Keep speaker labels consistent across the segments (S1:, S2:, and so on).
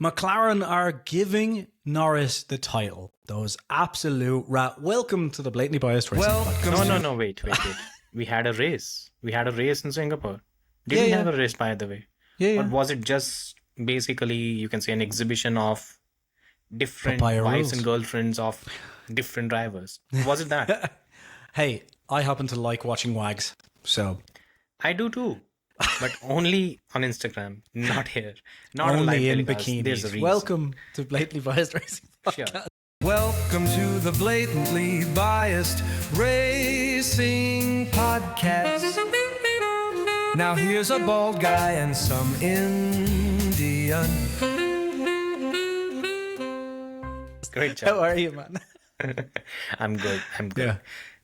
S1: McLaren are giving Norris the title. Those absolute welcome to the Blatantly Biased Racing Podcast.
S2: No, wait. We had a race. We had a race in Singapore. Didn't have a race, by the way. But was it just basically, you can say, an exhibition of different
S1: Papaya
S2: wives
S1: rules.
S2: and girlfriends of different drivers? Was it that?
S1: Hey, I happen to like watching WAGs, so...
S2: I do too. But only on Instagram, not here. Not on
S1: only
S2: live
S1: in
S2: telecast. There's a
S1: bikinis.
S2: reason.
S1: Welcome to Blatantly Biased Racing
S2: Sure.
S1: Podcast.
S3: Welcome to the Blatantly Biased Racing Podcast. Now here's a bald guy and some Indian.
S2: Great job.
S1: How are you, man?
S2: I'm good.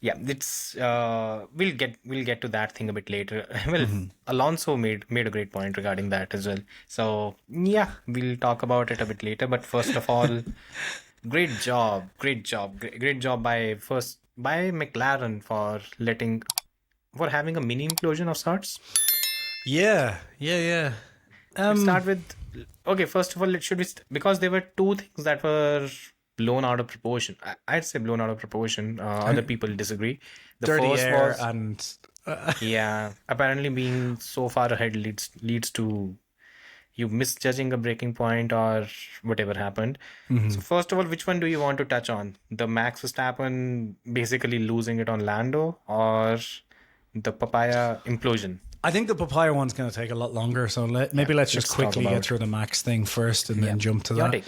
S2: Yeah, it's we'll get to that thing a bit later. Well, Alonso made a great point regarding that as well. So yeah, we'll talk about it a bit later. But first of all, great job by McLaren for having a mini implosion of sorts.
S1: Yeah.
S2: Let's start with first of all, because there were two things that were blown out of proportion. I'd say blown out of proportion. Other people disagree. The
S1: Dirty
S2: first
S1: air
S2: was,
S1: and...
S2: yeah, apparently being so far ahead leads to you misjudging a breaking point or whatever happened. So first of all, which one do you want to touch on? The Max Verstappen basically losing it on Lando, or the Papaya implosion?
S1: I think the Papaya one's going to take a lot longer, so let's just
S2: talk
S1: quickly
S2: about
S1: get through the Max thing first and then jump to that.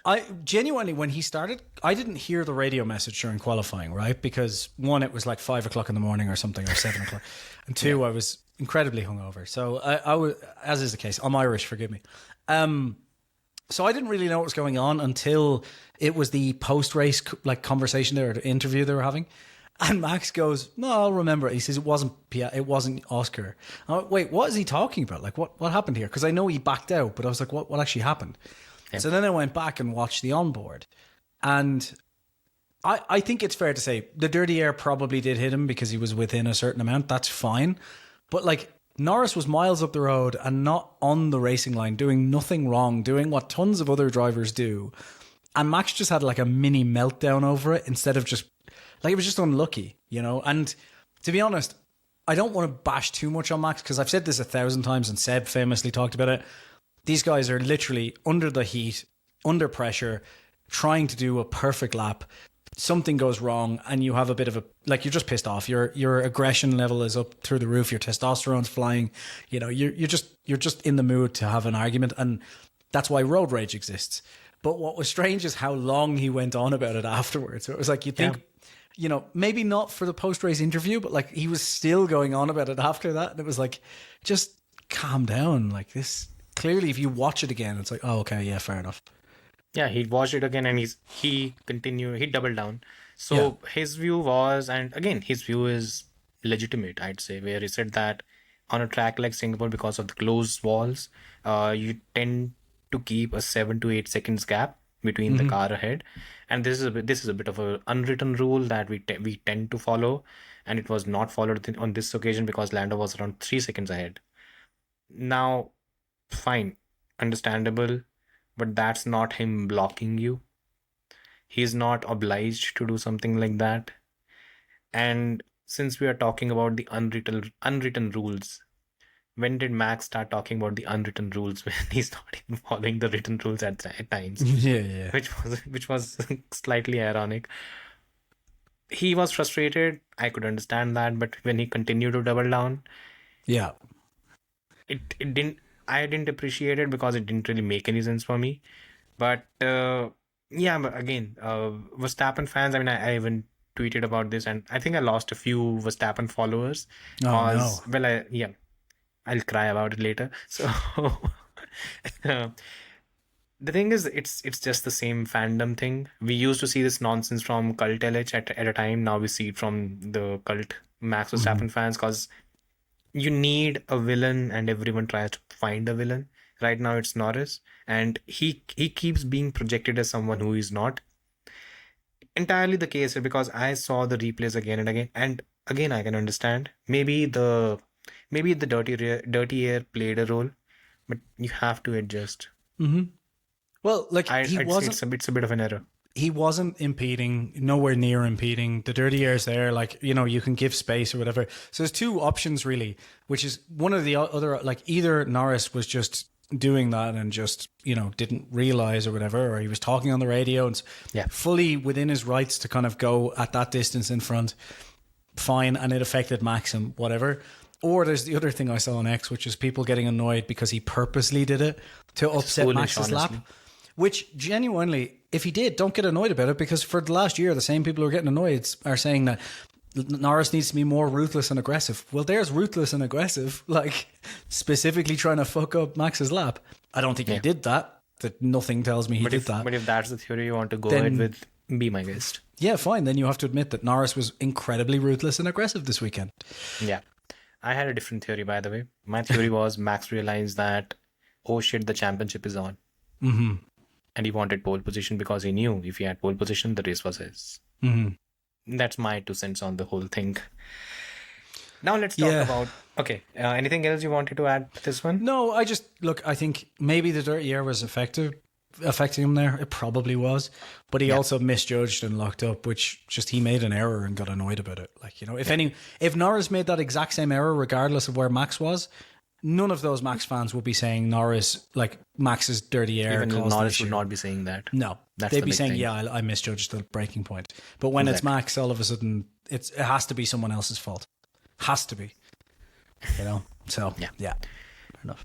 S1: I genuinely, when he started, I didn't hear the radio message during qualifying, right? Because one, it was like 5 o'clock in the morning or something, or 7 o'clock, and two, I was incredibly hungover. So I was, as is the case, I'm Irish, forgive me. So I didn't really know what was going on until it was the post-race conversation there, or the interview they were having. And Max goes, "No, I'll remember it." He says, "It wasn't Oscar." I'm like, wait, what is he talking about? Like, what happened here? Because I know he backed out, but I was like, what actually happened? Yeah. So then I went back and watched the onboard, and I think it's fair to say the dirty air probably did hit him because he was within a certain amount. That's fine, but like, Norris was miles up the road and not on the racing line, doing nothing wrong, doing what tons of other drivers do, and Max just had like a mini meltdown over it instead of just. Like, it was just unlucky, you know? And to be honest, I don't want to bash too much on Max because I've said this 1,000 times and Seb famously talked about it. These guys are literally under the heat, under pressure, trying to do a perfect lap. Something goes wrong and you have a bit of you're just pissed off. Your aggression level is up through the roof. Your testosterone's flying. You know, you're just in the mood to have an argument, and that's why road rage exists. But what was strange is how long he went on about it afterwards. So it was like, you think... Yeah. You know, maybe not for the post-race interview, but like, he was still going on about it after that. And it was like, just calm down. Like, this, clearly, if you watch it again, it's like, oh, okay, yeah, fair enough.
S2: Yeah, he watched it again and he doubled down. So his view was, and again, his view is legitimate, I'd say, where he said that on a track like Singapore, because of the closed walls, you tend to keep a 7 to 8 seconds gap between the car ahead, and this is a bit of an unwritten rule that we tend to follow, and it was not followed on this occasion because Lando was around 3 seconds ahead. Now, fine, understandable, but that's not him blocking you. He's not obliged to do something like that. And since we are talking about the unwritten rules, when did Max start talking about the unwritten rules when he's not even following the written rules at times?
S1: Yeah.
S2: Which was slightly ironic. He was frustrated. I could understand that, but when he continued to double down,
S1: yeah,
S2: I didn't appreciate it because it didn't really make any sense for me. But but again, Verstappen fans. I mean, I even tweeted about this, and I think I lost a few Verstappen followers.
S1: Oh, no.
S2: Well, I'll cry about it later. So the thing is, it's just the same fandom thing. We used to see this nonsense from cult LH at a time. Now we see it from the cult Max Verstappen fans, because you need a villain and everyone tries to find a villain. Right now it's Norris, and he keeps being projected as someone who is not entirely the case, because I saw the replays again and again, and again I can understand. Maybe the dirty air played a role, but you have to adjust.
S1: Well, like
S2: I'd say it's a bit of an error.
S1: He wasn't impeding, nowhere near impeding. The dirty air's there, like, you know, you can give space or whatever. So there's two options really, which is one of the other, like either Norris was just doing that and just, you know, didn't realize or whatever, or he was talking on the radio and fully within his rights to kind of go at that distance in front, fine, and it affected Max and whatever. Or there's the other thing I saw on X, which is people getting annoyed because he purposely did it to upset Max's lap. Which genuinely, if he did, don't get annoyed about it, because for the last year, the same people who are getting annoyed are saying that Norris needs to be more ruthless and aggressive. Well, there's ruthless and aggressive, like specifically trying to fuck up Max's lap. I don't think he did that. That nothing tells me he did that.
S2: But if that's the theory you want to go ahead with, be my guest.
S1: Yeah, fine. Then you have to admit that Norris was incredibly ruthless and aggressive this weekend.
S2: Yeah. I had a different theory, by the way. My theory was Max realized that, oh shit, the championship is on.
S1: Mm-hmm.
S2: And he wanted pole position because he knew if he had pole position, the race was his.
S1: Mm-hmm.
S2: That's my 2 cents on the whole thing. Now let's talk about... Okay, anything else you wanted to add to this one?
S1: No, I think maybe the dirty air was affecting him there. It probably was. But he also misjudged and locked up, which just he made an error and got annoyed about it. Like, you know, if Norris made that exact same error, regardless of where Max was, none of those Max fans would be saying Norris, like Max's dirty air.
S2: Even Norris would not be saying that.
S1: No, they'd be saying, I misjudged the breaking point. But when it's Max, all of a sudden, it has to be someone else's fault. Has to be. You know? So, yeah. Fair enough.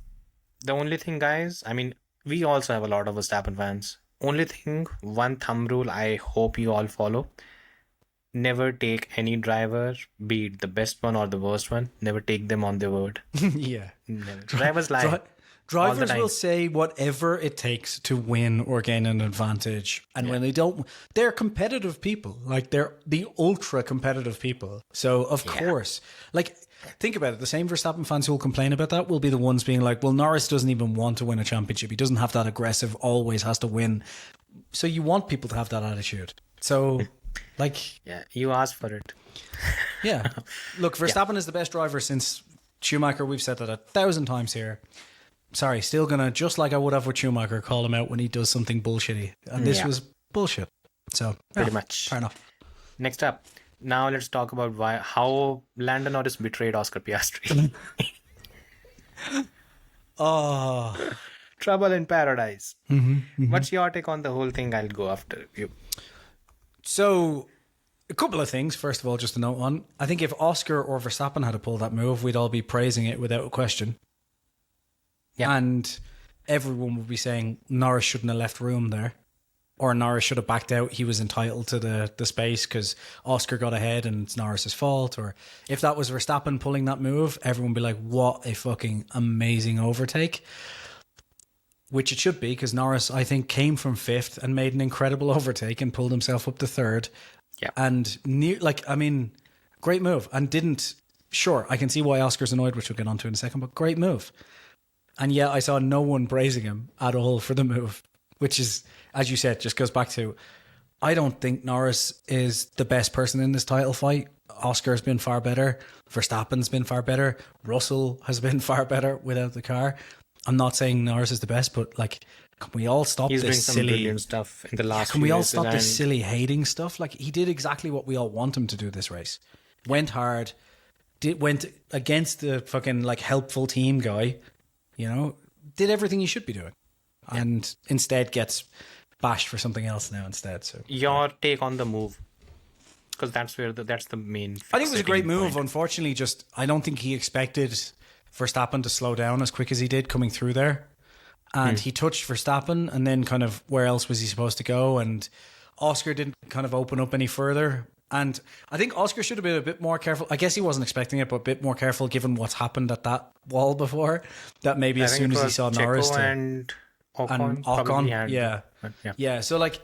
S2: The only thing, guys, I mean, we also have a lot of Verstappen fans. Only thing, one thumb rule I hope you all follow. Never take any driver, be it the best one or the worst one, never take them on their word.
S1: Yeah.
S2: Never. Drivers lie.
S1: Drivers will say whatever it takes to win or gain an advantage. And when they don't, they're competitive people. Like, they're the ultra competitive people. So, of course, like, think about it. The same Verstappen fans who will complain about that will be the ones being like, well, Norris doesn't even want to win a championship. He doesn't have that aggressive, always has to win. So you want people to have that attitude. So, like...
S2: Yeah, you asked for it.
S1: Yeah. Look, Verstappen is the best driver since Schumacher. We've said that 1,000 times here. Sorry, still gonna, just like I would have with Schumacher, call him out when he does something bullshitty. And this was bullshit. So,
S2: pretty much.
S1: Fair enough.
S2: Next up. Now let's talk about how Lando Norris betrayed Oscar Piastri. Trouble in paradise. What's your take on the whole thing? I'll go after you.
S1: So, a couple of things. First of all, just to note on, I think if Oscar or Verstappen had to pull that move, we'd all be praising it without a question. Yeah. And everyone would be saying Norris shouldn't have left room there. Or Norris should have backed out. He was entitled to the space because Oscar got ahead and it's Norris's fault. Or if that was Verstappen pulling that move, everyone would be like, what a fucking amazing overtake. Which it should be, because Norris, I think, came from 5th and made an incredible overtake and pulled himself up to 3rd.
S2: Yeah.
S1: And great move. And sure, I can see why Oscar's annoyed, which we'll get onto in a second, but great move. And yet I saw no one praising him at all for the move, which is, as you said, just goes back to, I don't think Norris is the best person in this title fight. Oscar's been far better. Verstappen's been far better. Russell has been far better without the car. I'm not saying Norris is the best, but like, can we all stop this silly
S2: brilliant stuff in the last?
S1: Can we all stop this silly hating stuff? Like, he did exactly what we all want him to do this race. Went hard. Went against the fucking like helpful team guy. You know, did everything he should be doing, and instead gets bashed for something else now instead. So
S2: your take on the move, because that's the main.
S1: I think it was a great move.
S2: Point.
S1: Unfortunately, I don't think he expected Verstappen to slow down as quick as he did coming through there, and he touched Verstappen, and then kind of where else was he supposed to go? And Oscar didn't kind of open up any further. And I think Oscar should have been a bit more careful. I guess he wasn't expecting it, but a bit more careful given what's happened at that wall before. That maybe as soon as he saw Norris
S2: and Ocon,
S1: yeah. So like,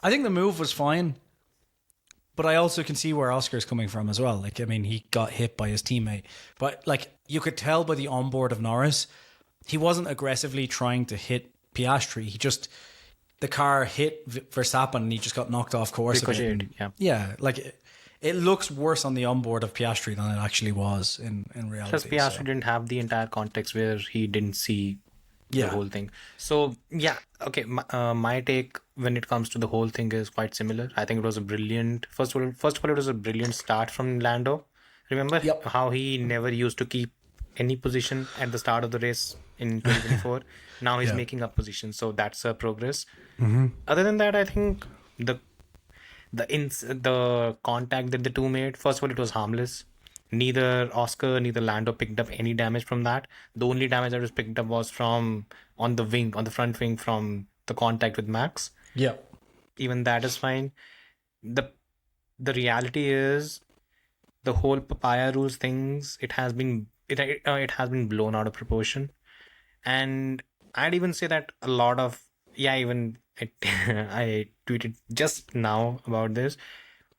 S1: I think the move was fine, but I also can see where Oscar's coming from as well. Like, I mean, he got hit by his teammate, but like you could tell by the onboard of Norris, he wasn't aggressively trying to hit Piastri. The car hit Verstappen and he just got knocked off course. Yeah, like it looks worse on the onboard of Piastri than it actually was in reality.
S2: Plus, Piastri didn't have the entire context where he didn't see the whole thing. So yeah, okay. My take when it comes to the whole thing is quite similar. I think it was a brilliant. First of all, it was a brilliant start from Lando. Remember how he never used to keep any position at the start of the race in 2024. Now he's making up positions, so that's a progress. Other than that, I think the contact that the two made. First of all, it was harmless. Neither Oscar, neither Lando picked up any damage from that. The only damage that was picked up was from on the front wing from the contact with Max.
S1: Yeah.
S2: Even that is fine. The reality is the whole Papaya rules things. It has been blown out of proportion, and I'd even say that a lot of even I tweeted just now about this.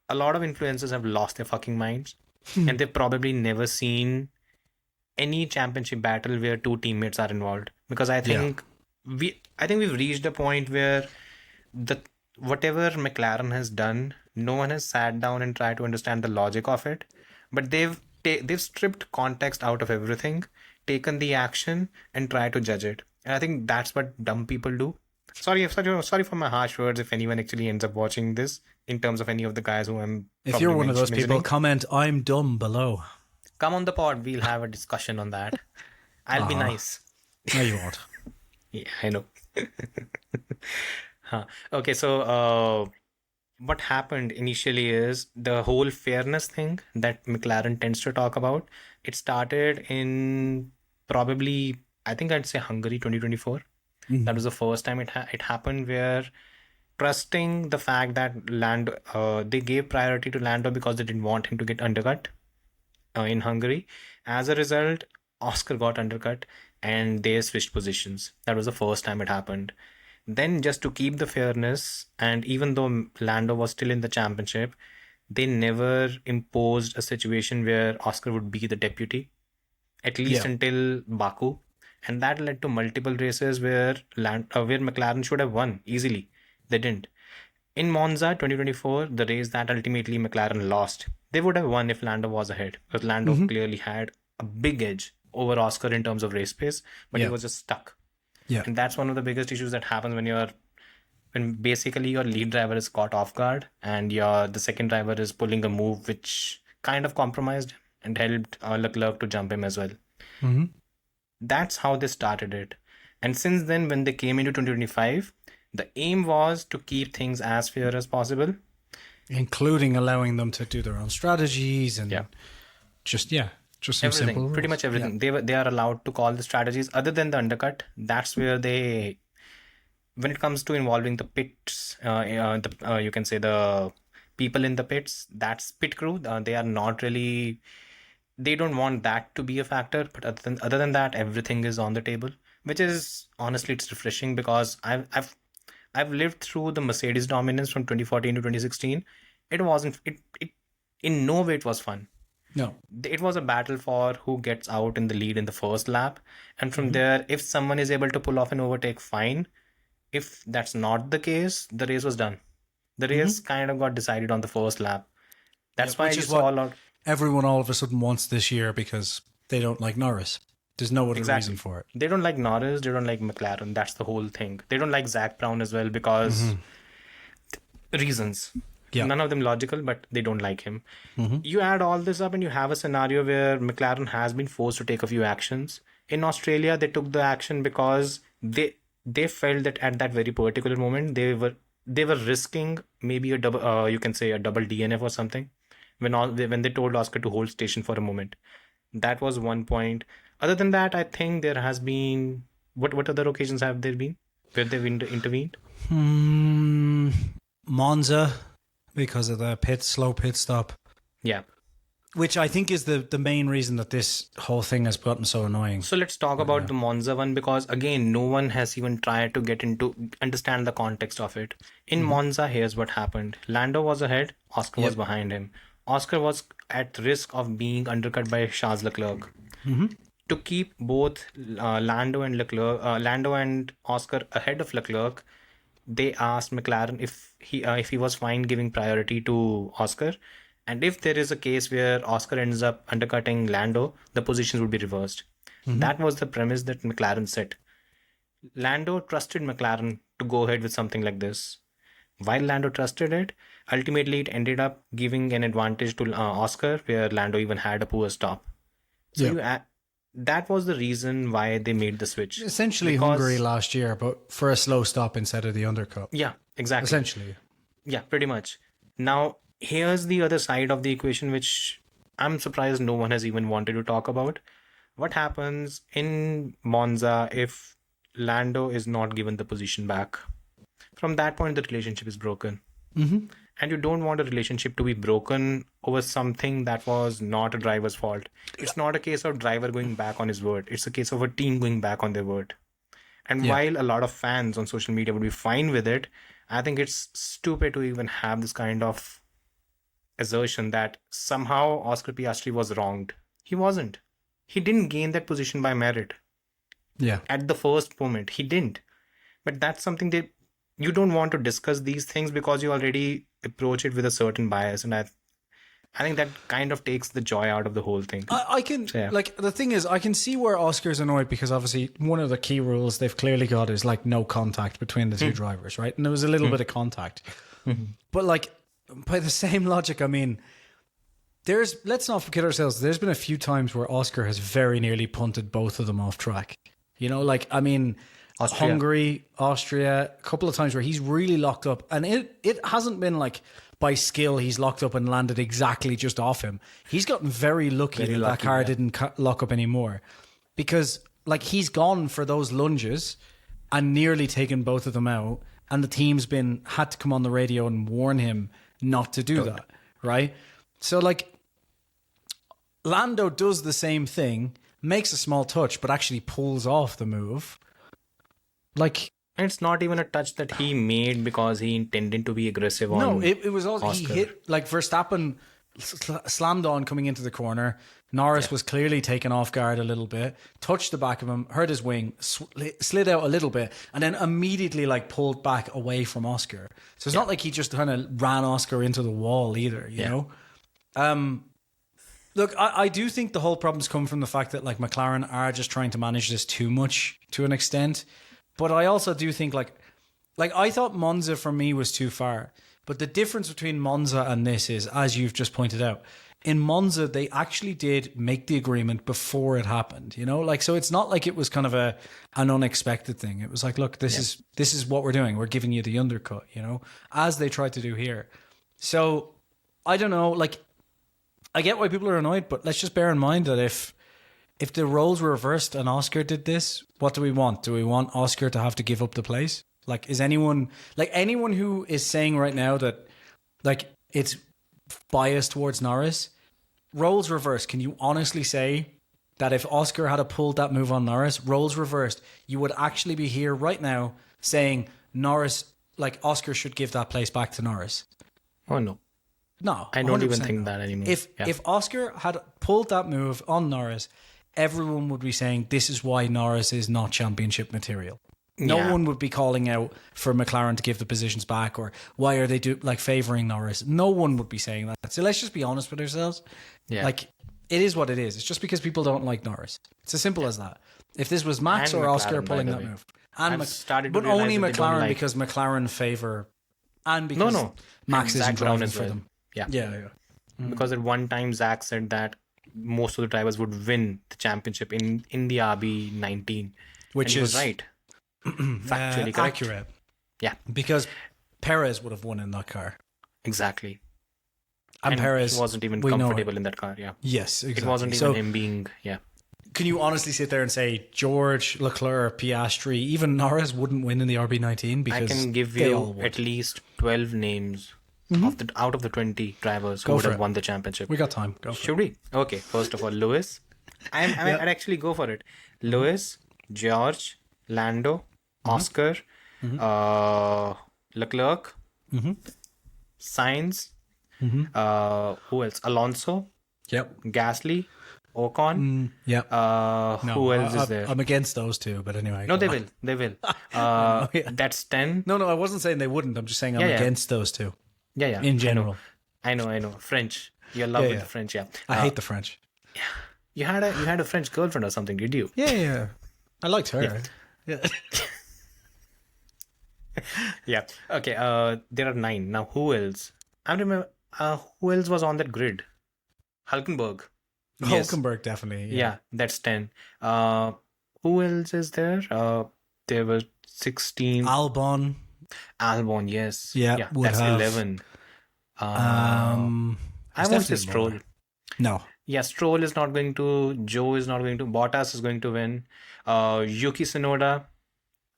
S2: A lot of influencers have lost their fucking minds. And they've probably never seen any championship battle where two teammates are involved, because I think we've reached a point where whatever McLaren has done, no one has sat down and tried to understand the logic of it, but they've stripped context out of everything, taken the action and tried to judge it. And I think that's what dumb people do. Sorry for my harsh words if anyone actually ends up watching this, in terms of any of the guys who I'm.
S1: If you're one of those people, comment "I'm dumb" below.
S2: Come on the pod, we'll have a discussion on that. I'll be nice.
S1: No, you won't.
S2: Yeah, I know. Okay, so what happened initially is the whole fairness thing that McLaren tends to talk about. It started in probably, I think I'd say Hungary 2024. That was the first time it happened, where trusting the fact that Lando, they gave priority to Lando because they didn't want him to get undercut in Hungary. As a result, Oscar got undercut and they switched positions. That was the first time it happened. Then, just to keep the fairness, and even though Lando was still in the championship, they never imposed a situation where Oscar would be the deputy, at least until Baku. And that led to multiple races where McLaren should have won easily. They didn't. In Monza 2024, the race that ultimately McLaren lost, they would have won if Lando was ahead, because Lando clearly had a big edge over Oscar in terms of race pace, but he was just stuck. Yeah. And that's one of the biggest issues that happens when basically your lead driver is caught off guard and the second driver is pulling a move which kind of compromised him and helped Leclerc to jump him as well. That's how they started it. And since then, when they came into 2025, the aim was to keep things as fair as possible.
S1: Including allowing them to do their own strategies and just some
S2: everything,
S1: simple rules.
S2: Pretty much everything. They are allowed to call the strategies other than the undercut. That's where when it comes to involving the pits, you can say the people in the pits, that's pit crew. They are not really... They don't want that to be a factor, but other than that, everything is on the table, which is honestly, it's refreshing, because I've lived through the Mercedes dominance from 2014 to 2016. It wasn't in no way it was fun.
S1: No,
S2: it was a battle for who gets out in the lead in the first lap, and from there, if someone is able to pull off an overtake, fine. If that's not the case, the race was done. The race kind of got decided on the first lap. That's why you saw a lot.
S1: Everyone all of a sudden wants this year because they don't like Norris. There's no other reason for it.
S2: They don't like Norris. They don't like McLaren. That's the whole thing. They don't like Zach Brown as well because reasons. Yeah. None of them logical, but they don't like him. You add all this up and you have a scenario where McLaren has been forced to take a few actions. In Australia, they took the action because they felt that at that very particular moment, they were risking maybe a double, you can say a double DNF or something. When they told Oscar to hold station for a moment. That was one point. Other than that, I think there has been... What other occasions have there been where they've intervened?
S1: Monza, because of the slow pit stop.
S2: Yeah.
S1: Which I think is the main reason that this whole thing has gotten so annoying.
S2: So let's talk about the Monza one, because again, no one has even tried to understand the context of it. In Monza, here's what happened. Lando was ahead, Oscar was behind him. Oscar was at risk of being undercut by Charles Leclerc. To keep both Lando and Oscar ahead of Leclerc, they asked McLaren if he was fine giving priority to Oscar, and if there is a case where Oscar ends up undercutting Lando, the positions would be reversed. That was the premise that McLaren set. Lando trusted McLaren to go ahead with something like this. While Lando trusted it, ultimately it ended up giving an advantage to Oscar, where Lando even had a poor stop. So that was the reason why they made the switch.
S1: Essentially Hungary last year, but for a slow stop instead of the undercut.
S2: Yeah, exactly.
S1: Essentially.
S2: Yeah, pretty much. Now, here's the other side of the equation, which I'm surprised no one has even wanted to talk about. What happens in Monza if Lando is not given the position back? From that point, the relationship is broken.
S1: Mm-hmm.
S2: And you don't want a relationship to be broken over something that was not a driver's fault. It's not a case of driver going back on his word. It's a case of a team going back on their word. And while a lot of fans on social media would be fine with it, I think it's stupid to even have this kind of assertion that somehow Oscar Piastri was wronged. He wasn't. He didn't gain that position by merit.
S1: Yeah.
S2: At the first moment, he didn't. But that's something that you don't want to discuss these things because you already approach it with a certain bias. And I think that kind of takes the joy out of the whole thing.
S1: I can, like, the thing is, I can see where Oscar's annoyed because obviously one of the key rules they've clearly got is like no contact between the two drivers, right? And there was a little bit of contact. But like, by the same logic, I mean, let's not forget ourselves, there's been a few times where Oscar has very nearly punted both of them off track. You know, like, I mean, Hungary, Austria, a couple of times where he's really locked up. And it hasn't been like by skill he's locked up and landed exactly just off him. He's gotten very lucky that car didn't lock up anymore. Because like he's gone for those lunges and nearly taken both of them out. And the team's had to come on the radio and warn him not to do that. Right? So like Lando does the same thing, makes a small touch, but actually pulls off the move. Like,
S2: it's not even a touch that he made because he intended to be aggressive on.
S1: No, it was also
S2: Oscar.
S1: He hit like Verstappen slammed on coming into the corner. Norris was clearly taken off guard a little bit, touched the back of him, hurt his wing, slid out a little bit, and then immediately like pulled back away from Oscar. So it's not like he just kind of ran Oscar into the wall either, you know. Look, I do think the whole problem's come from the fact that like McLaren are just trying to manage this too much to an extent. But I also do think like I thought Monza for me was too far. But the difference between Monza and this is, as you've just pointed out, in Monza, they actually did make the agreement before it happened, you know, like, so it's not like it was kind of an unexpected thing. It was like, look, this is what we're doing. We're giving you the undercut, you know, as they tried to do here. So I don't know, like, I get why people are annoyed, but let's just bear in mind that if the roles were reversed and Oscar did this, what do we want? Do we want Oscar to have to give up the place? Like, is anyone who is saying right now that like it's biased towards Norris, roles reversed, can you honestly say that if Oscar had pulled that move on Norris, roles reversed, you would actually be here right now saying Norris, like Oscar should give that place back to Norris?
S2: Oh, no.
S1: No.
S2: I don't even think that anymore.
S1: If Oscar had pulled that move on Norris, everyone would be saying this is why Norris is not championship material. No one would be calling out for McLaren to give the positions back, or why are they favouring Norris? No one would be saying that. So let's just be honest with ourselves. Yeah. Like, it is what it is. It's just because people don't like Norris. It's as simple as that. If this was Max or McLaren, Oscar pulling that move. But only McLaren because McLaren favour, and because Max isn't driving for them. Yeah.
S2: Because at one time Zach said that most of the drivers would win the championship in the RB19,
S1: which is
S2: right. Factually correct.
S1: Accurate.
S2: Yeah,
S1: because Perez would have won in that car.
S2: Exactly.
S1: And Perez
S2: wasn't even comfortable in that car. Yeah.
S1: Yes, exactly.
S2: It wasn't even him being. Yeah.
S1: Can you honestly sit there and say George, Leclerc, Piastri, even Norris wouldn't win in the RB19? Because
S2: I can give you at least 12 names out of the 20 drivers who would have won the championship.
S1: We got time.
S2: Should we? Okay. First of all, Lewis. I'd actually go for it. Lewis, George, Lando, Oscar, Leclerc, Sainz, who else? Alonso, Gasly, Ocon. Who else is there?
S1: I'm against those two, but anyway.
S2: No, they will. That's 10.
S1: No, I wasn't saying they wouldn't. I'm just saying I'm against those two.
S2: Yeah.
S1: In general.
S2: I know. French. You're in love with the French,
S1: I hate the French.
S2: Yeah. You had a French girlfriend or something, did you?
S1: Yeah. I liked her. Yeah.
S2: Yeah. Okay. There are 9 now. Who else? I remember. Who else was on that grid? Hulkenberg. Yes.
S1: Hulkenberg, definitely.
S2: Yeah, that's 10. Who else is there? There were 16.
S1: Albon.
S2: Albon, yes.
S1: Yeah, would
S2: that's
S1: have.
S2: 11.
S1: There's
S2: I won't say
S1: definitely
S2: Stroll.
S1: more. No.
S2: Yeah, Stroll is not going to. Joe is not going to. Bottas is going to win. Yuki Tsunoda.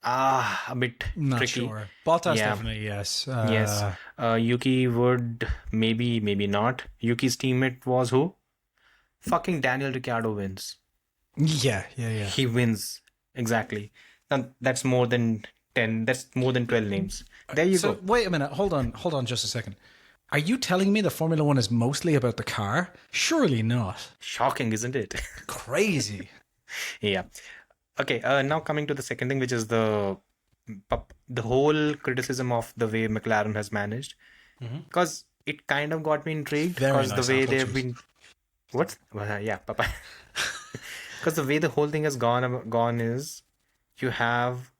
S2: A bit
S1: Not
S2: tricky.
S1: sure. Bottas,
S2: Yeah.
S1: definitely, yes.
S2: Yes. Yuki would maybe not. Yuki's teammate was who? Fucking Daniel Ricciardo wins.
S1: Yeah.
S2: He wins. Exactly. And that's more than 10. That's more than 12 names. There you go.
S1: Wait a minute. Hold on just a second. Are you telling me the Formula One is mostly about the car? Surely not.
S2: Shocking, isn't it?
S1: Crazy.
S2: Yeah. Okay, now coming to the second thing, which is the whole criticism of the way McLaren has managed. Because it kind of got me intrigued.
S1: Very
S2: Because
S1: nice
S2: the way
S1: apple
S2: they've
S1: juice.
S2: been... What? Yeah, Papaya. Because the way the whole thing has gone is you have...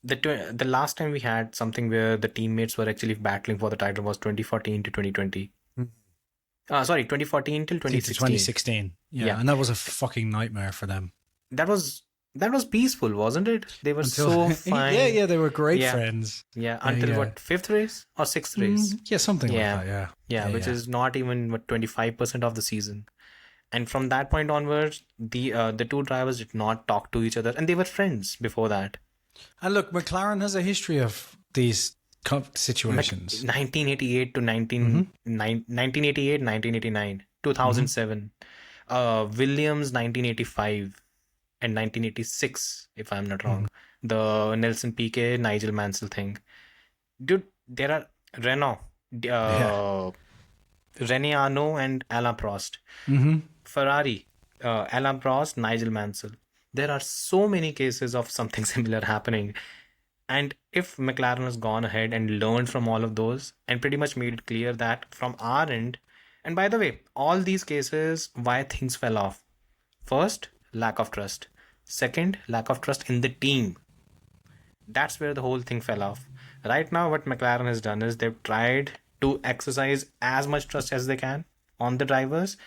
S2: The last time we had something where the teammates were actually battling for the title was 2014 to 2020. Sorry, 2014 till 2016.
S1: 2016. Yeah, and that was a fucking nightmare for them.
S2: That was peaceful, wasn't it? They were so fine.
S1: Yeah, they were great
S2: Yeah.
S1: friends.
S2: Yeah, until what, 5th race or 6th race?
S1: Yeah, something
S2: Yeah.
S1: like that,
S2: Yeah, which is not even 25% of the season. And from that point onwards, the two drivers did not talk to each other, and they were friends before that.
S1: And look, McLaren has a history of these situations.
S2: 1988 to 1988, 1989, 2007. Williams 1985 and 1986, if I'm not wrong. The Nelson Piquet, Nigel Mansell thing. Dude, there are Renault, René Arnoux and Alain Prost. Ferrari, Alain Prost, Nigel Mansell. There are so many cases of something similar happening. And if McLaren has gone ahead and learned from all of those and pretty much made it clear that from our end, and by the way, all these cases, why things fell off. First, lack of trust. Second, lack of trust in the team. That's where the whole thing fell off. Right now, what McLaren has done is they've tried to exercise as much trust as they can on the drivers,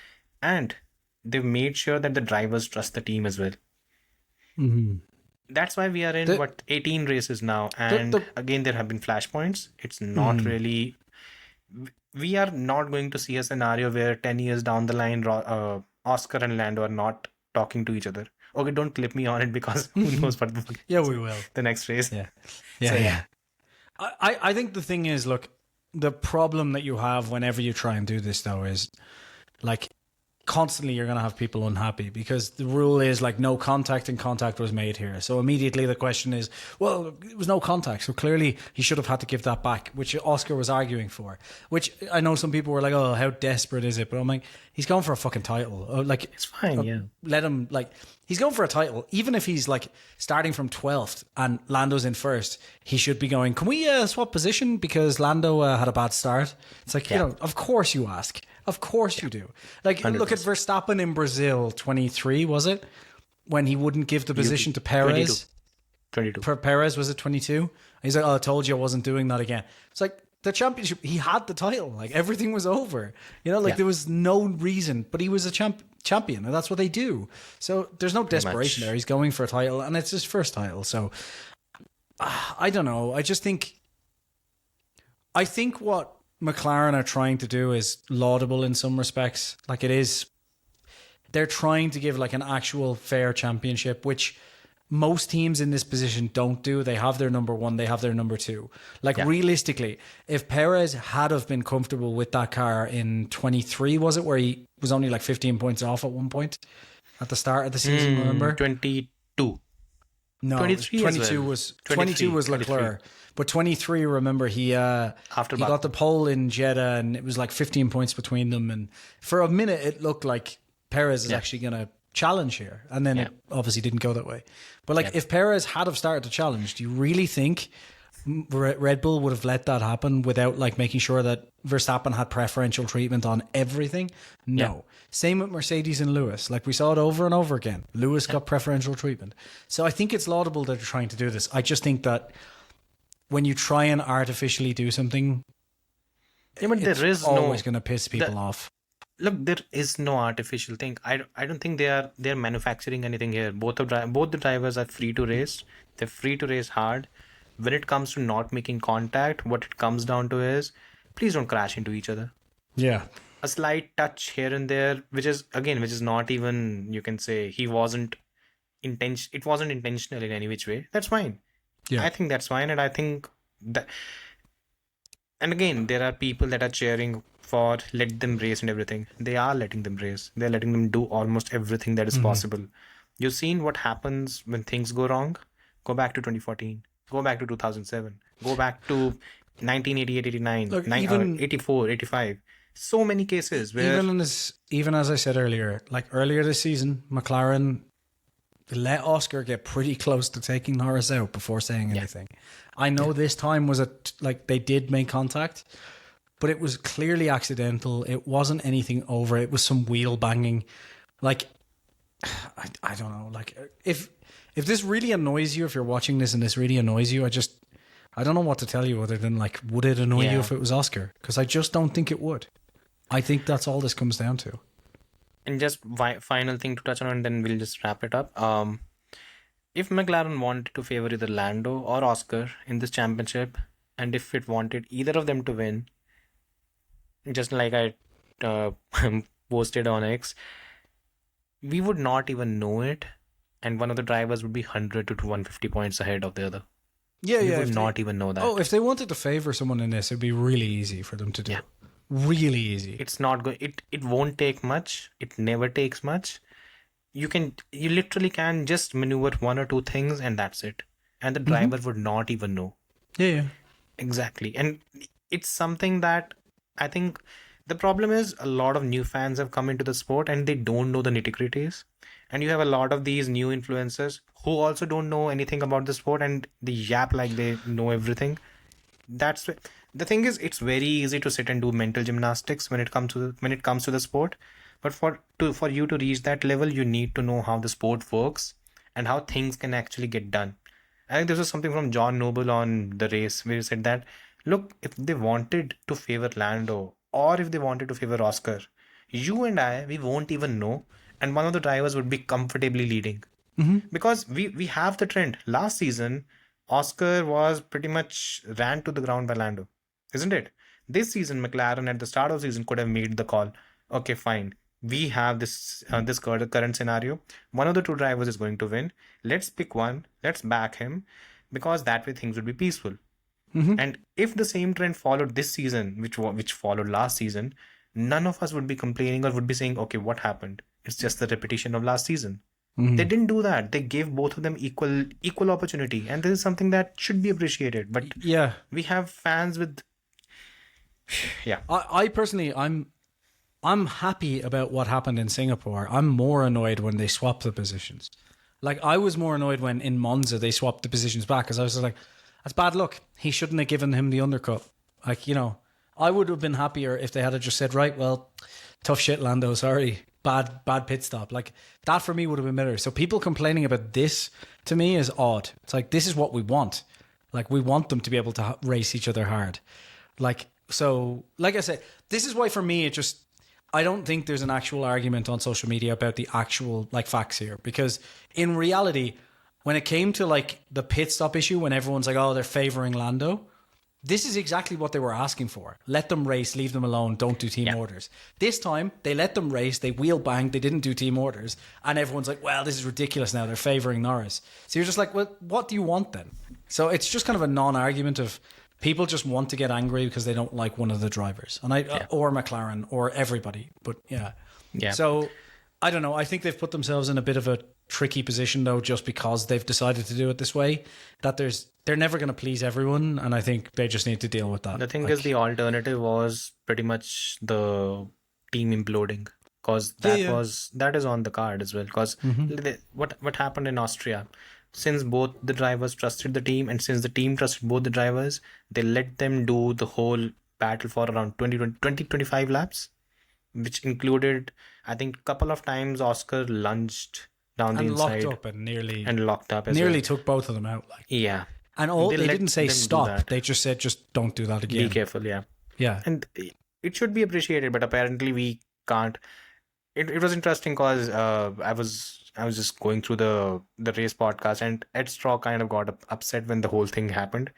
S2: and they've made sure that the drivers trust the team as well. That's why we are in 18 races now, and again there have been flashpoints. It's not really. We are not going to see a scenario where 10 years down the line, Oscar and Lando are not talking to each other. Okay, don't clip me on it because who knows what
S1: Yeah, we will.
S2: the next race.
S1: Yeah. I think the thing is, look, the problem that you have whenever you try and do this, though, is like constantly you're going to have people unhappy because the rule is like no contact and contact was made here. So immediately the question is, well, it was no contact. So clearly he should have had to give that back, which Oscar was arguing for, which I know some people were like, oh, how desperate is it? But I'm like, he's going for a fucking title. Like,
S2: It's fine, yeah.
S1: let him, like, he's going for a title. Even if he's like starting from 12th and Lando's in first, he should be going, can we swap position because Lando had a bad start? It's like, you know, of course you ask. Of course you do. Like, 100%. Look at Verstappen in Brazil, 23, was it? When he wouldn't give the position to Perez.
S2: 22.
S1: Perez, was it 22? He's like, oh, I told you I wasn't doing that again. It's like, the championship, he had the title. Like, everything was over. You know, like, there was no reason. But he was a champion, and that's what they do. So, there's no desperation there. He's going for a title, and it's his first title. So, I don't know. I think what McLaren are trying to do is laudable in some respects. Like, it is, they're trying to give like an actual fair championship, which most teams in this position don't do. They have their number one, they have their number two. Like, realistically, if Perez had have been comfortable with that car in 23, was it, where he was only like 15 points off at one point at the start of the season, remember?
S2: 22.
S1: No,
S2: 23
S1: 22
S2: well.
S1: was 22 was Leclerc. 23. But 23, remember, he got the pole in Jeddah, and it was like 15 points between them. And for a minute, it looked like Perez is actually going to challenge here. And then it obviously didn't go that way. But like, if Perez had have started to challenge, do you really think Red Bull would have let that happen without like making sure that Verstappen had preferential treatment on everything? No. Yeah. Same with Mercedes and Lewis. Like we saw it over and over again. Lewis got preferential treatment. So I think it's laudable that they're trying to do this. I just think that when you try and artificially do something,
S2: but there is
S1: always going to piss people off.
S2: Look, there is no artificial thing. I don't think they're manufacturing anything here. Both the drivers are free to race. They're free to race hard. When it comes to not making contact, what it comes down to is, please don't crash into each other.
S1: Yeah.
S2: A slight touch here and there, which is not even, you can say, it wasn't intentional in any which way. That's fine. Yeah. I think that's fine. And I think that, and again, there are people that are cheering for let them race and everything. They are letting them race. They're letting them do almost everything that is possible. You've seen what happens when things go wrong. Go back to 2014. Go back to 2007. Go back to 1988, 89,
S1: Look,
S2: 84, 85. So many cases where...
S1: Even as I said earlier, like earlier this season, McLaren let Oscar get pretty close to taking Norris out before saying anything. I know this time was they did make contact, but it was clearly accidental. It wasn't anything over. It was some wheel banging. Like, I don't know. Like, if this really annoys you, if you're watching this and this really annoys you, I don't know what to tell you other than like, would it annoy you if it was Oscar? Because I just don't think it would. I think that's all this comes down to.
S2: And just final thing to touch on, and then we'll just wrap it up. If McLaren wanted to favor either Lando or Oscar in this championship, and if it wanted either of them to win, just like I posted on X, we would not even know it, and one of the drivers would be 100 to 150 points ahead of the other.
S1: Yeah,
S2: we would not even know that.
S1: Oh, if they wanted to favor someone in this, it'd be really easy for them to do. Yeah. Really easy.
S2: It's not going. It won't take much. It never takes much. You literally can just maneuver one or two things, and that's it. And the driver would not even know.
S1: Yeah.
S2: Exactly. And it's something that I think the problem is a lot of new fans have come into the sport and they don't know the nitty-gritties. And you have a lot of these new influencers who also don't know anything about the sport and they yap like they know everything. That's the thing is, it's very easy to sit and do mental gymnastics when it comes to the sport. But for you to reach that level, you need to know how the sport works and how things can actually get done. I think this was something from John Noble on the race where he said that, look, if they wanted to favor Lando or if they wanted to favor Oscar, you and I, we won't even know. And one of the drivers would be comfortably leading. Because we have the trend. Last season, Oscar was pretty much ran to the ground by Lando, isn't it? This season, McLaren at the start of the season could have made the call. Okay, fine. We have this current scenario. One of the two drivers is going to win. Let's pick one. Let's back him, because that way things would be peaceful. And if the same trend followed this season, which followed last season, none of us would be complaining or would be saying, okay, what happened? It's just the repetition of last season. They didn't do that. They gave both of them equal opportunity, and this is something that should be appreciated. But we have fans with
S1: I personally, I'm happy about what happened in Singapore. I'm more annoyed when they swapped the positions. Like, I was more annoyed when in Monza they swapped the positions back, because I was like, that's bad luck. He shouldn't have given him the undercut. Like, I would have been happier if they had just said, right, well, tough shit, Lando, sorry. Bad pit stop. Like, that for me would have been better. So people complaining about this, to me, is odd. It's like, this is what we want. Like, we want them to be able to race each other hard. Like, so, like I said, this is why for me, I don't think there's an actual argument on social media about the actual, like, facts here. Because in reality, when it came to, like, the pit stop issue, when everyone's like, oh, they're favoring Lando, this is exactly what they were asking for. Let them race, leave them alone, don't do team orders. This time, they let them race, they wheel banged, they didn't do team orders, and everyone's like, well, this is ridiculous now, they're favouring Norris. So you're just like, well, what do you want then? So it's just kind of a non-argument of people just want to get angry because they don't like one of the drivers, and or McLaren, or everybody. But yeah. So I don't know, I think they've put themselves in a bit of a tricky position though, just because they've decided to do it this way, that they're never going to please everyone, and I think they just need to deal with that.
S2: The thing is, the alternative was pretty much the team imploding, because that is on the card as well, because what happened in Austria, since both the drivers trusted the team and since the team trusted both the drivers, they let them do the whole battle for around 25 laps, which included, I think, a couple of times Oscar lunged down the
S1: And
S2: inside
S1: locked up
S2: and locked up as
S1: nearly
S2: well.
S1: took both of them out. Like,
S2: Yeah.
S1: and all they
S2: let
S1: didn't say
S2: them do
S1: stop.
S2: that.
S1: They just said, just don't do that again.
S2: Be careful, yeah.
S1: Yeah.
S2: And it should be appreciated, but apparently we can't. It was interesting because I was just going through the race podcast, and Ed Straw kind of got upset when the whole thing happened.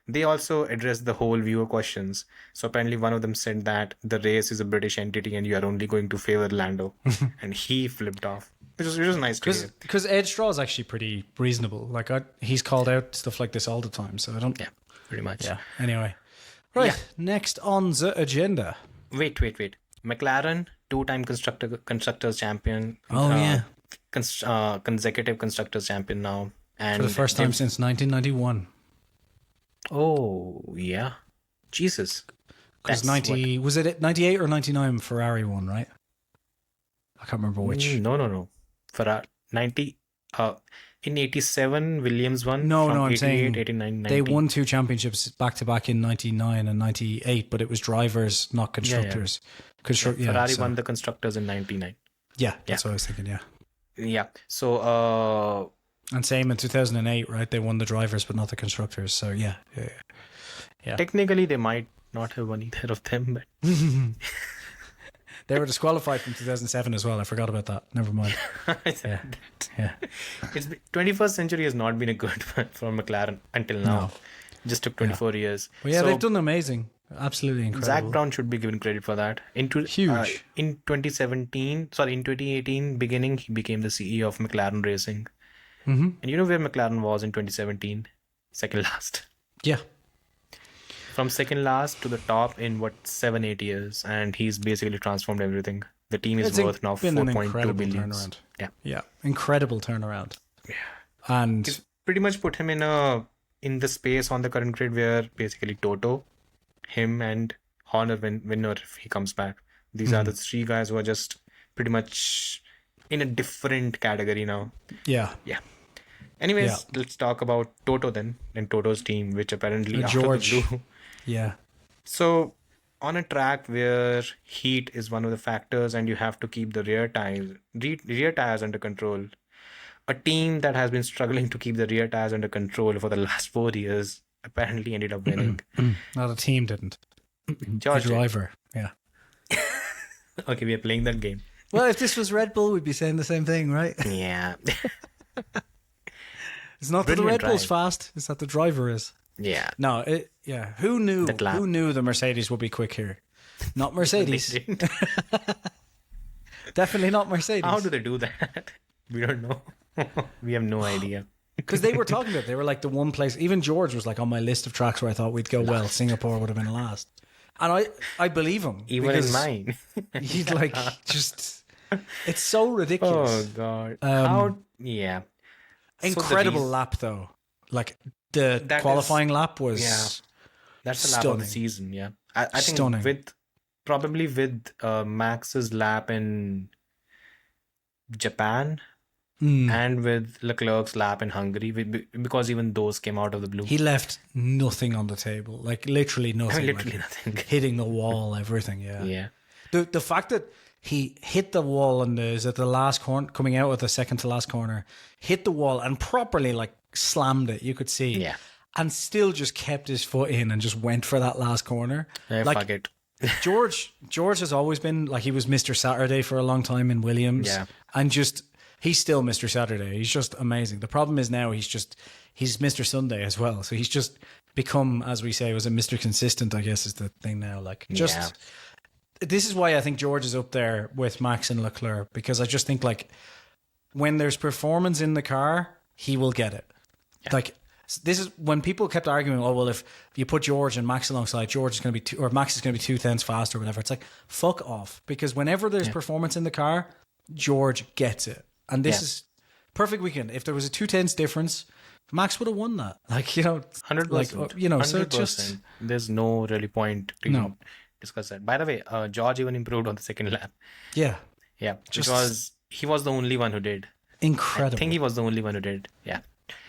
S2: They also addressed the whole viewer questions. So apparently one of them said that the race is a British entity and you are only going to favor Lando, and he flipped off. It was nice to hear.
S1: Because Ed Straw is actually pretty reasonable. Like he's called out stuff like this all the time, so I don't.
S2: Yeah, pretty much.
S1: Yeah. Anyway, right.
S2: Yeah.
S1: Next on the agenda.
S2: Wait. McLaren, two-time constructors champion. Consecutive constructors champion now, and
S1: For the first time since 1991.
S2: Oh yeah, Jesus.
S1: Because was it 98 or 99 Ferrari won, right? I can't remember which.
S2: No. Ferrari 90. In 87 Williams won.
S1: No,
S2: from
S1: I'm
S2: 88,
S1: saying
S2: 89, 90.
S1: they won 2 championships back to back in 99 and 98, but it was drivers, not constructors.
S2: Ferrari won the constructors in 99.
S1: Yeah, that's what I was thinking. Yeah.
S2: Yeah. So
S1: and same in 2008, right? They won the drivers, but not the constructors. So yeah.
S2: Technically, they might not have won either of them, but
S1: they were disqualified from 2007 as well. I forgot about that. Never mind. Yeah.
S2: It's 21st century has not been a good one for McLaren until now.
S1: No.
S2: Just took 24 years.
S1: Well, yeah,
S2: So
S1: they've done amazing. Absolutely incredible.
S2: Zach Brown should be given credit for that.
S1: Huge.
S2: In 2018 beginning, he became the CEO of McLaren Racing.
S1: Mm-hmm.
S2: And you know where McLaren was in 2017? Second last.
S1: Yeah.
S2: From second last to the top in 7-8 years, and he's basically transformed everything. The team is worth now
S1: been an
S2: 4.2
S1: incredible
S2: billion.
S1: turnaround.
S2: Yeah.
S1: Incredible turnaround.
S2: Yeah.
S1: And
S2: It's pretty much put him in the space on the current grid where basically Toto, him, and Horner winner if he comes back. These are the 3 guys who are just pretty much in a different category now.
S1: yeah.
S2: Anyways, let's talk about Toto then and Toto's team, which apparently after
S1: George.
S2: the blue.
S1: Yeah.
S2: So on a track where heat is one of the factors and you have to keep the rear tires under control, a team that has been struggling to keep the rear tires under control for the last 4 years apparently ended up winning.
S1: Not a team didn't.
S2: George,
S1: The driver. Yeah.
S2: okay, we are playing that game.
S1: Well, if this was Red Bull, we'd be saying the same thing, right?
S2: Yeah.
S1: It's not that the
S2: Brilliant
S1: Red Bull's
S2: drive.
S1: fast; it's that the driver is.
S2: Yeah.
S1: No, Who knew?
S2: That lap.
S1: Who knew the Mercedes would be quick here? Not Mercedes.
S2: They didn't.
S1: Definitely not Mercedes.
S2: How do they do that? We don't know. We have no idea.
S1: Because they were talking about it. They were like the one place. Even George was like on my list of tracks where I thought we'd go well. Singapore would have been last, and I believe him.
S2: Even in mine.
S1: He's like just. It's so ridiculous.
S2: Oh God. How? Yeah.
S1: Incredible lap though. Like the qualifying lap was.
S2: Yeah. That's the lap
S1: stunning.
S2: of the season. Yeah. I think
S1: Stunning.
S2: with Max's lap in Japan
S1: Mm.
S2: and with Leclerc's lap in Hungary, because even those came out of the blue.
S1: He left nothing on the table. Like literally nothing.
S2: Literally
S1: like,
S2: nothing.
S1: Hitting the wall, everything. Yeah.
S2: Yeah.
S1: The fact that he hit the wall and is at the last corner, coming out of the second to last corner, hit the wall and properly like slammed it. You could see.
S2: Yeah.
S1: And still just kept his foot in and just went for that last corner.
S2: Fuck it.
S1: George has always been like he was Mr. Saturday for a long time in Williams.
S2: Yeah.
S1: And he's still Mr. Saturday. He's just amazing. The problem is now he's Mr. Sunday as well. So he's just become, as we say, was a Mr. Consistent, I guess is the thing now. Like this is why I think George is up there with Max and Leclerc, because I just think like when there's performance in the car, he will get it. Yeah. Like this is when people kept arguing, oh well, if you put George and Max alongside, George is going to be or Max is going to be 2 tenths faster or whatever. It's like fuck off, because whenever there's performance in the car, George gets it. And this is perfect weekend. If there was a 2 tenths difference, Max would have won that. Like,
S2: 100%.
S1: Like, so
S2: 100%.
S1: just
S2: There's no really point to discuss that. By the way, George even improved on the second lap.
S1: Yeah.
S2: Yeah, because he was the only one who did.
S1: incredible.
S2: I think he was the only one who did. Yeah.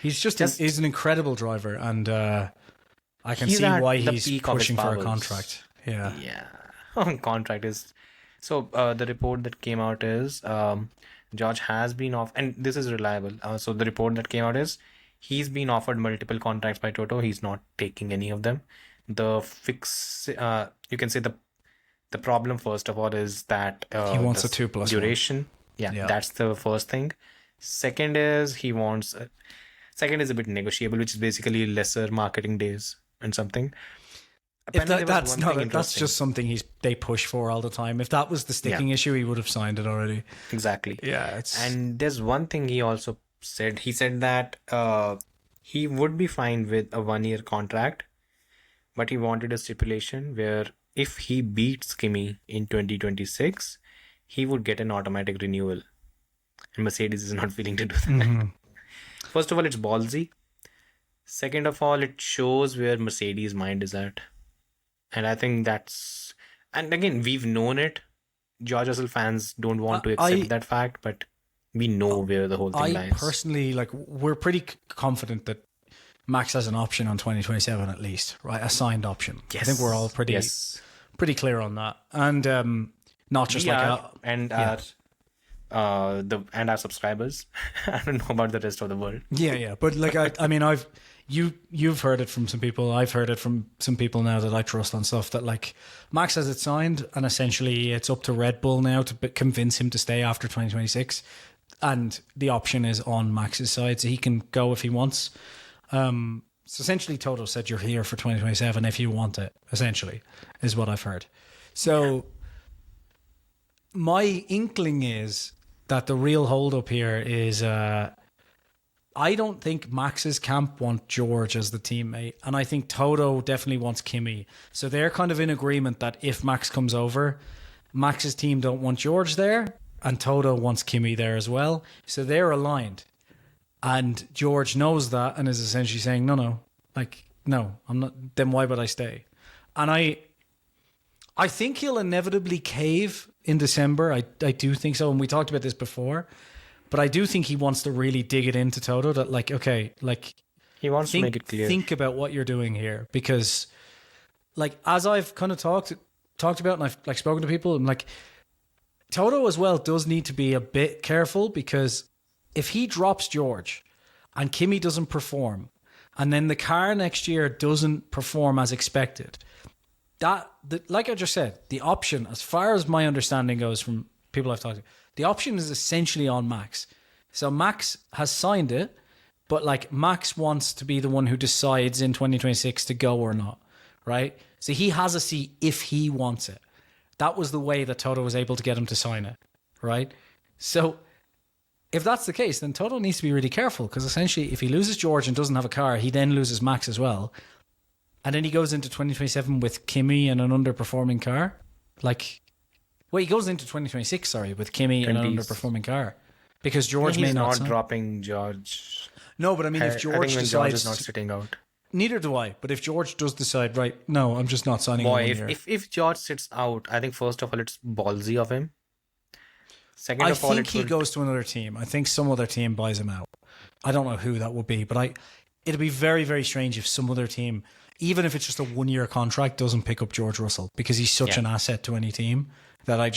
S1: He's he's an incredible driver, and I can see
S2: at
S1: why
S2: the
S1: he's
S2: peak of his
S1: pushing for a
S2: powers.
S1: contract. Yeah.
S2: Yeah. Contract is... So the report that came out is George has been off, and this is reliable. So the report that came out is he's been offered multiple contracts by Toto. He's not taking any of them. The fix, you can say the problem first of all is that
S1: He wants a 2+1
S2: duration. Yeah, that's the first thing. Second is he wants. Second is a bit negotiable, which is basically lesser marketing days and something.
S1: If that's just something they push for all the time. If that was the sticking issue, he would have signed it already.
S2: Exactly.
S1: Yeah,
S2: and there's one thing he also said. He said that he would be fine with a 1-year contract, but he wanted a stipulation where if he beats Kimi in 2026, he would get an automatic renewal. And Mercedes is not willing to do that.
S1: Mm-hmm.
S2: First of all, it's ballsy. Second of all, it shows where Mercedes' mind is at. And I think that's... And again, we've known it. George Russell fans don't want to accept that fact, but we know where the whole thing lies.
S1: I personally, we're pretty confident that Max has an option on 2027 at least, right? A signed option.
S2: Yes.
S1: I think we're all pretty clear on that. And not just
S2: our subscribers. I don't know about the rest of the world.
S1: Yeah. But you've heard it from some people. I've heard it from some people now that I trust on stuff that Max has it signed, and essentially it's up to Red Bull now to convince him to stay after 2026, and the option is on Max's side, so he can go if he wants. So essentially, Toto said you're here for 2027 if you want it. Essentially, is what I've heard. So my inkling is that the real holdup here is. I don't think Max's camp want George as the teammate, and I think Toto definitely wants Kimi. So they're kind of in agreement that if Max comes over, Max's team don't want George there, and Toto wants Kimi there as well. So they're aligned, and George knows that and is essentially saying, no, I'm not. Then why would I stay? And I think he'll inevitably cave in December. I do think so, and we talked about this before. But I do think he wants to really dig it into Toto that
S2: he wants to make it clear.
S1: Think about what you're doing here, because as I've kind of talked about and I've spoken to people, and Toto as well does need to be a bit careful, because if he drops George and Kimi doesn't perform, and then the car next year doesn't perform as expected, like I just said, the option, as far as my understanding goes from people I've talked to, the option is essentially on Max. So Max has signed it, but Max wants to be the one who decides in 2026 to go or not, right? So he has a seat if he wants it. That was the way that Toto was able to get him to sign it, right? So if that's the case, then Toto needs to be really careful, because essentially if he loses George and doesn't have a car, he then loses Max as well. And then he goes into 2027 with Kimi and an underperforming car. He goes into 2026, with Kimi and an underperforming car, because George may not
S2: dropping George.
S1: No, but I mean, if George decides,
S2: George is not sitting out.
S1: Neither do I. But if George does decide, right, no, I'm just not signing.
S2: If George sits out, I think first of all it's ballsy of him. Second
S1: I
S2: of all,
S1: think he goes to another team. I think some other team buys him out. I don't know who that would be, but it'd be very, very strange if some other team, even if it's just a 1-year contract, doesn't pick up George Russell, because he's such an asset to any team. That I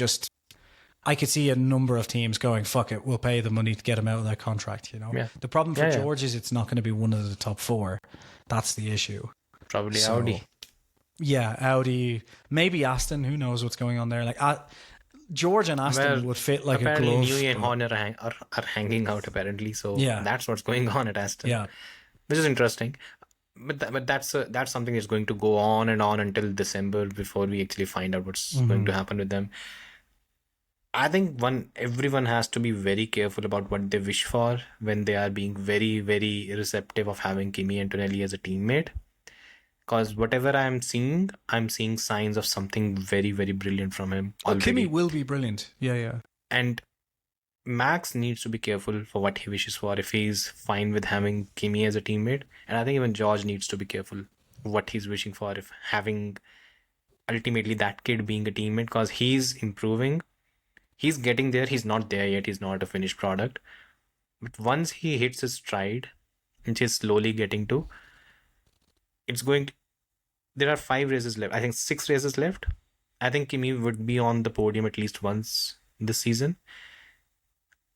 S1: could see a number of teams going, fuck it, we'll pay the money to get him out of that contract,
S2: Yeah.
S1: The problem for George is it's not going to be one of the top 4. That's the issue.
S2: Probably Audi.
S1: Yeah, Audi. Maybe Aston. Who knows what's going on there? George and Aston would fit like a glove.
S2: Apparently Newey and Horner are hanging out, apparently. So that's what's going on at Aston.
S1: Yeah.
S2: Which is interesting. But that's something that's going to go on and on until December before we actually find out what's going to happen with them. I think everyone has to be very careful about what they wish for when they are being very, very receptive of having Kimi Antonelli as a teammate. Because whatever I'm seeing signs of something very, very brilliant from him already.
S1: Kimi will be brilliant. Yeah.
S2: And Max needs to be careful for what he wishes for if he's fine with having Kimi as a teammate. And I think even George needs to be careful what he's wishing for if having ultimately that kid being a teammate, because he's improving. He's getting there. He's not there yet. He's not a finished product. But once he hits his stride, which is slowly getting to, it's going to, there are 5 races left. I think 6 races left. I think Kimi would be on the podium at least once this season.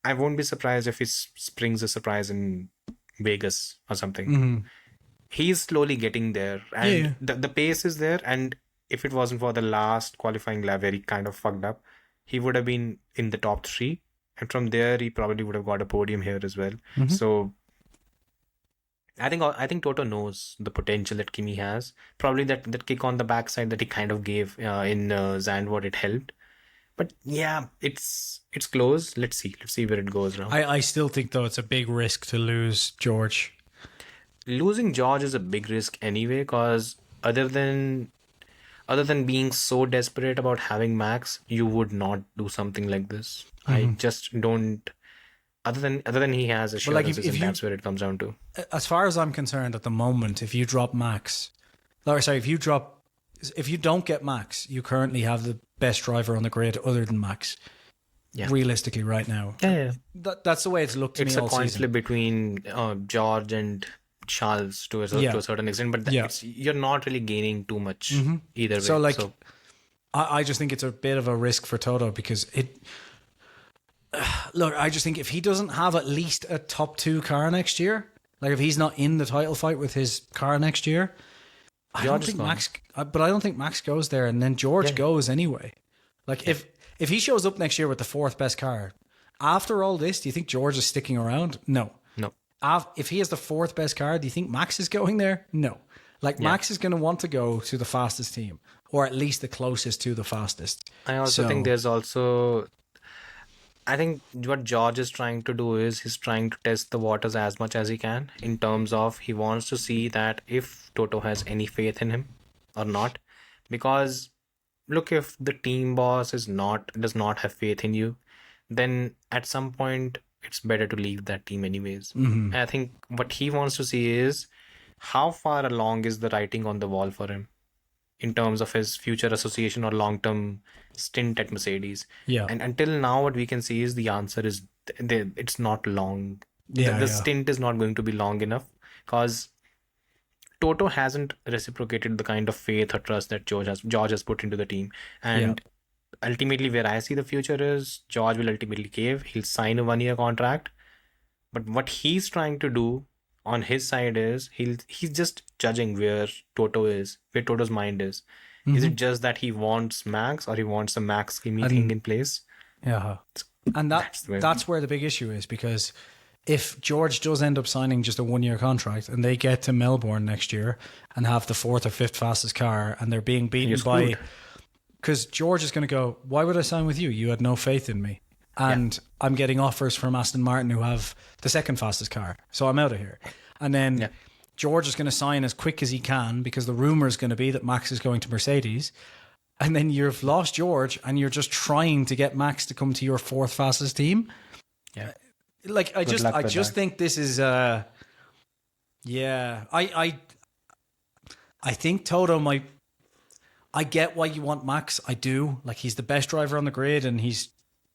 S2: I won't be surprised if he springs a surprise in Vegas or something.
S1: Mm-hmm.
S2: He's slowly getting there, and the pace is there. And if it wasn't for the last qualifying lap where he kind of fucked up, he would have been in the top 3. And from there, he probably would have got a podium here as well.
S1: Mm-hmm.
S2: So I think Toto knows the potential that Kimi has. Probably that kick on the backside that he kind of gave in Zandvoort, it helped. But yeah, it's close. Let's see where it goes now.
S1: I still think though it's a big risk to lose George.
S2: Losing George is a big risk anyway, because other than being so desperate about having Max, you would not do something like this. I just don't. Other than he has assurances,
S1: if
S2: that's where it comes down to.
S1: As far as I'm concerned, at the moment, if you drop Max, if you don't get Max, you currently have the best driver on the grid other than Max.
S2: Yeah.
S1: Realistically, right now, that's the way it's looked to me all season.
S2: It's a coin flip between George and Charles to a certain extent, but you're not really gaining too much either way. So
S1: I just think it's a bit of a risk for Toto because look, I just think if he doesn't have at least a top 2 car next year, like if he's not in the title fight with his car next year, I don't think Max goes there, and then George goes anyway. Like if he shows up next year with the 4th best car, after all this, do you think George is sticking around? No. If he has the 4th best car, do you think Max is going there? No. Max is going to want to go to the fastest team, or at least the closest to the fastest.
S2: I also think there's also... I think what George is trying to do is he's trying to test the waters as much as he can, in terms of he wants to see that if Toto has any faith in him or not. Because look, if the team boss does not have faith in you, then at some point it's better to leave that team anyways. Mm-hmm. I think what he wants to see is how far along is the writing on the wall for him in terms of his future association or long-term stint at Mercedes. Yeah. And until now, what we can see is the answer is it's not long. The stint is not going to be long enough, because Toto hasn't reciprocated the kind of faith or trust that George has put into the team. And ultimately, where I see the future is George will ultimately cave. He'll sign a 1-year contract. But what he's trying to do on his side is he's just judging where Toto's mind is. Mm-hmm. Is it just that he wants Max, or he wants a Max Kimi thing in place?
S1: Yeah. And that's where the big issue is, because if George does end up signing just a 1-year contract and they get to Melbourne next year and have the 4th or 5th fastest car, and they're being beaten by... Because George is going to go, why would I sign with you? You had no faith in me. And I'm getting offers from Aston Martin who have the 2nd fastest car. So I'm out of here. And then George is going to sign as quick as he can, because the rumor is going to be that Max is going to Mercedes. And then you've lost George and you're just trying to get Max to come to your 4th fastest team. Yeah. I just think this is I think Toto might... I get why you want Max. I do. He's the best driver on the grid, and he's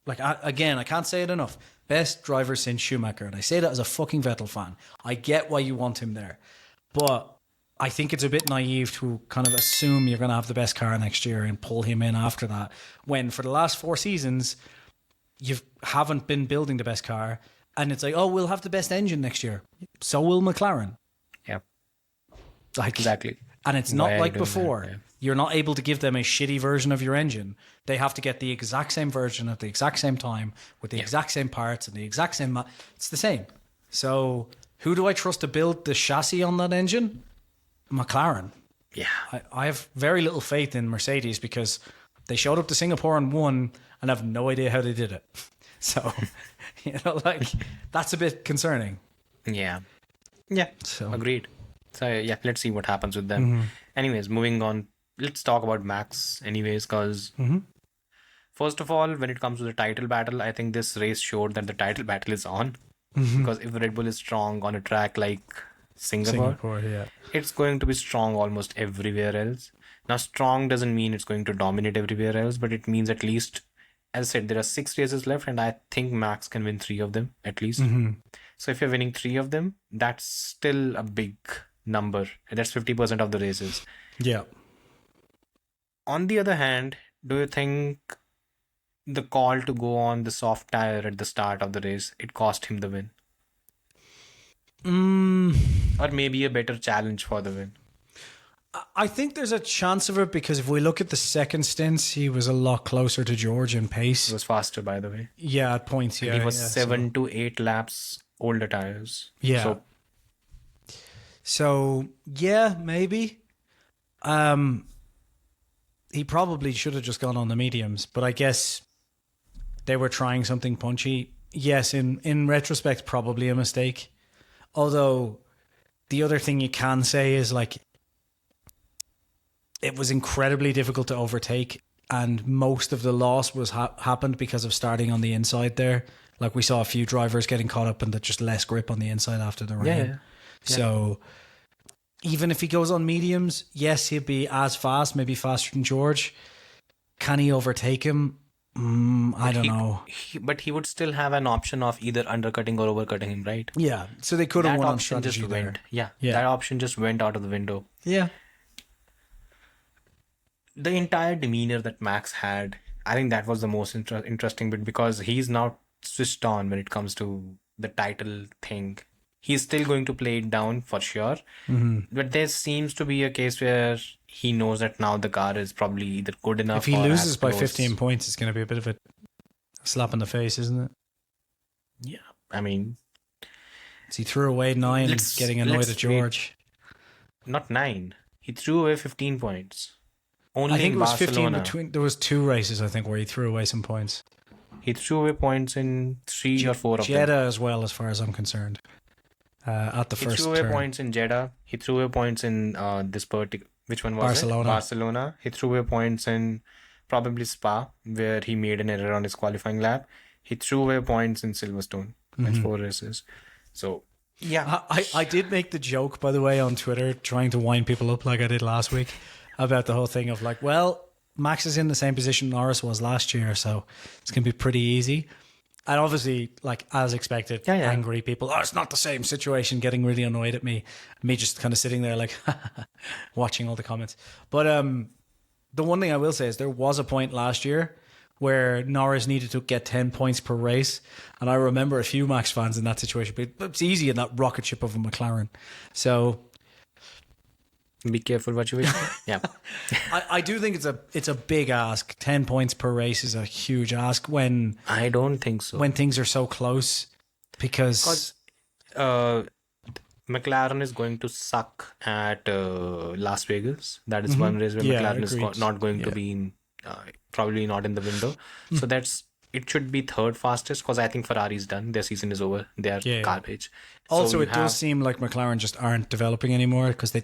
S1: again, I can't say it enough. Best driver since Schumacher. And I say that as a fucking Vettel fan. I get why you want him there. But I think it's a bit naive to kind of assume you're going to have the best car next year and pull him in after that, when for the last 4 seasons, you haven't been building the best car. And it's we'll have the best engine next year. So will McLaren.
S2: Yeah. Exactly.
S1: And it's not like before. Yeah. You're not able to give them a shitty version of your engine. They have to get the exact same version at the exact same time with the exact same parts and the exact same... It's the same. So who do I trust to build the chassis on that engine? McLaren.
S2: Yeah.
S1: I have very little faith in Mercedes, because they showed up to Singapore and won and have no idea how they did it. So, that's a bit concerning.
S2: Yeah. Yeah. So. Agreed. So, let's see what happens with them. Mm-hmm. Anyways, moving on. Let's talk about Max anyways, because first of all, when it comes to the title battle, I think this race showed that the title battle is on. Mm-hmm. Because if Red Bull is strong on a track like Singapore, it's going to be strong almost everywhere else. Now, strong doesn't mean it's going to dominate everywhere else, but it means at least as I said, there are 6 races left, and I think Max can win 3 of them at least. So if you're winning 3 of them, that's still a big number. That's 50% of the races.
S1: Yeah.
S2: On the other hand, do you think the call to go on the soft tire at the start of the race, it cost him the win? Or maybe a better challenge for the win?
S1: I think there's a chance of it, because if we look at the second stints, he was a lot closer to George in pace.
S2: It was faster, by the way.
S1: Yeah, at points. Yeah,
S2: he was 7 to 8 laps older tires.
S1: Yeah. So yeah, maybe. He probably should have just gone on the mediums, but I guess they were trying something punchy. Yes, in retrospect, probably a mistake. Although the other thing you can say is, like, it was incredibly difficult to overtake, and most of the loss was happened because of starting on the inside there. Like, we saw a few drivers getting caught up in the just less grip on the inside after the rain.
S2: Yeah.
S1: So even if he goes on mediums, yes, he'll be as fast, maybe faster than George. Can he overtake him? I don't know.
S2: But he would still have an option of either undercutting or overcutting him, right?
S1: Yeah, so they could have
S2: That
S1: won on
S2: option
S1: strategy
S2: just
S1: there.
S2: went. Yeah, that option just went out of the window.
S1: Yeah.
S2: The entire demeanor that Max had, I think that was the most interesting bit, because he's now switched on when it comes to the title thing. He's still going to play it down for sure. But there seems to be a case where he knows that now the car is probably either good enough.
S1: If he
S2: or
S1: loses
S2: as
S1: by
S2: close.
S1: 15 points, it's going to be a bit of a slap in the face, isn't it?
S2: Yeah, I mean,
S1: So he threw away 9, getting annoyed at George.
S2: Not 9. He threw away 15 points. Only
S1: I think
S2: in
S1: it was
S2: Barcelona.
S1: 15 between. There was 2 races, I think, where he threw away some points.
S2: He threw away points in 3 or 4 of them.
S1: Jeddah as well, as far as I'm concerned. At the
S2: He
S1: first
S2: threw away
S1: turn.
S2: points in Jeddah. He threw away points in this particular. Which one was it? Barcelona. He threw away points in probably Spa, where he made an error on his qualifying lap. He threw away points in Silverstone. That's 4 races. So, yeah.
S1: I did make the joke, by the way, on Twitter, trying to wind people up like I did last week, about the whole thing of, like, well, Max is in the same position Norris was last year, so it's going to be pretty easy. And obviously, like, as expected, angry people, it's not the same situation, getting really annoyed at me. Me just kind of sitting there, like, watching all the comments. But the one thing I will say is there was a point last year where Norris needed to get 10 points per race. And I remember a few Max fans in that situation, but it's easy in that rocket ship of a McLaren. So
S2: Be careful what you wish for. Yeah.
S1: I do think it's a big ask. 10 points per race is a huge ask when
S2: I don't think so.
S1: when things are so close, because
S2: McLaren is going to suck at Las Vegas. That is one race where McLaren is not going to be in, probably not in the window. So it should be third fastest, because I think Ferrari's done. Their season is over. They are garbage.
S1: Also, it does seem like McLaren just aren't developing anymore, because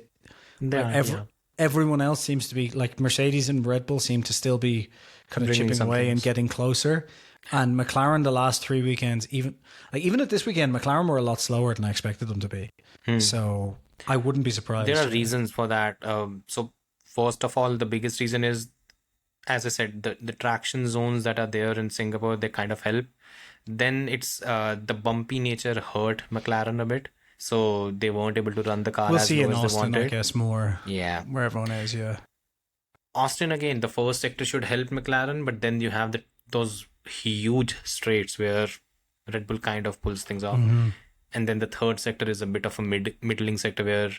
S1: everyone else seems to be, like, Mercedes and Red Bull seem to still be kind of chipping away and getting closer. And McLaren, the last 3 weekends, even at this weekend, McLaren were a lot slower than I expected them to be. So I wouldn't be surprised.
S2: There are reasons for that. So first of all, the biggest reason is, as I said, the traction zones that are there in Singapore, they kind of help. Then it's the bumpy nature hurt McLaren a bit. So they weren't able to run the car
S1: We'll
S2: as
S1: see
S2: low
S1: in
S2: as they
S1: Austin,
S2: wanted.
S1: I guess, more.
S2: Yeah.
S1: Where everyone is,
S2: Austin, again, the first sector should help McLaren, but then you have those huge straights where Red Bull kind of pulls things off. And then the third sector is a bit of a middling sector where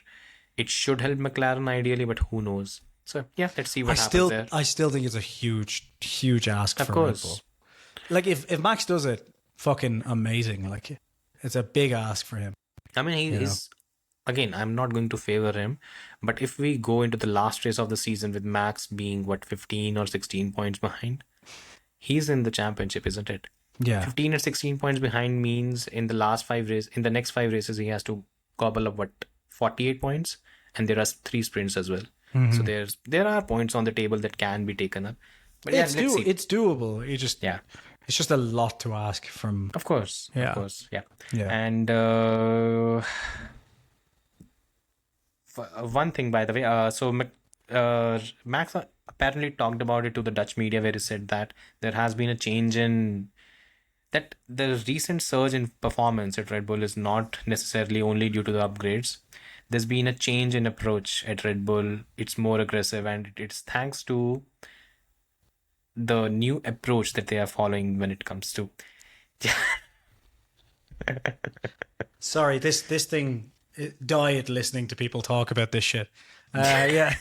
S2: it should help McLaren ideally, but who knows. So, yeah, let's see what happens there.
S1: I still think it's a huge, huge ask
S2: Of
S1: for
S2: course.
S1: Red Bull. Like, if Max does it, fucking amazing. Like, it's a big ask for him.
S2: I mean, he is... Again, I'm not going to favor him, but if we go into the last race of the season with Max being, 15 or 16 points behind, he's in the championship, isn't it?
S1: Yeah.
S2: 15 or 16 points behind means in the next 5 races, he has to gobble up, 48 points? And there are 3 sprints as well. So there are points on the table that can be taken up. But
S1: It's
S2: let's see.
S1: it's doable. It's just a lot to ask from...
S2: Of course.
S1: Yeah.
S2: Of course. Yeah.
S1: Yeah.
S2: And one thing, by the way, so Max apparently talked about it to the Dutch media, where he said that there has been a change in that the recent surge in performance at Red Bull is not necessarily only due to the upgrades. There's been a change in approach at Red Bull. It's more aggressive, and it's thanks to the new approach that they are following when it comes to.
S1: Sorry, this thing died listening to people talk about this shit. Yeah.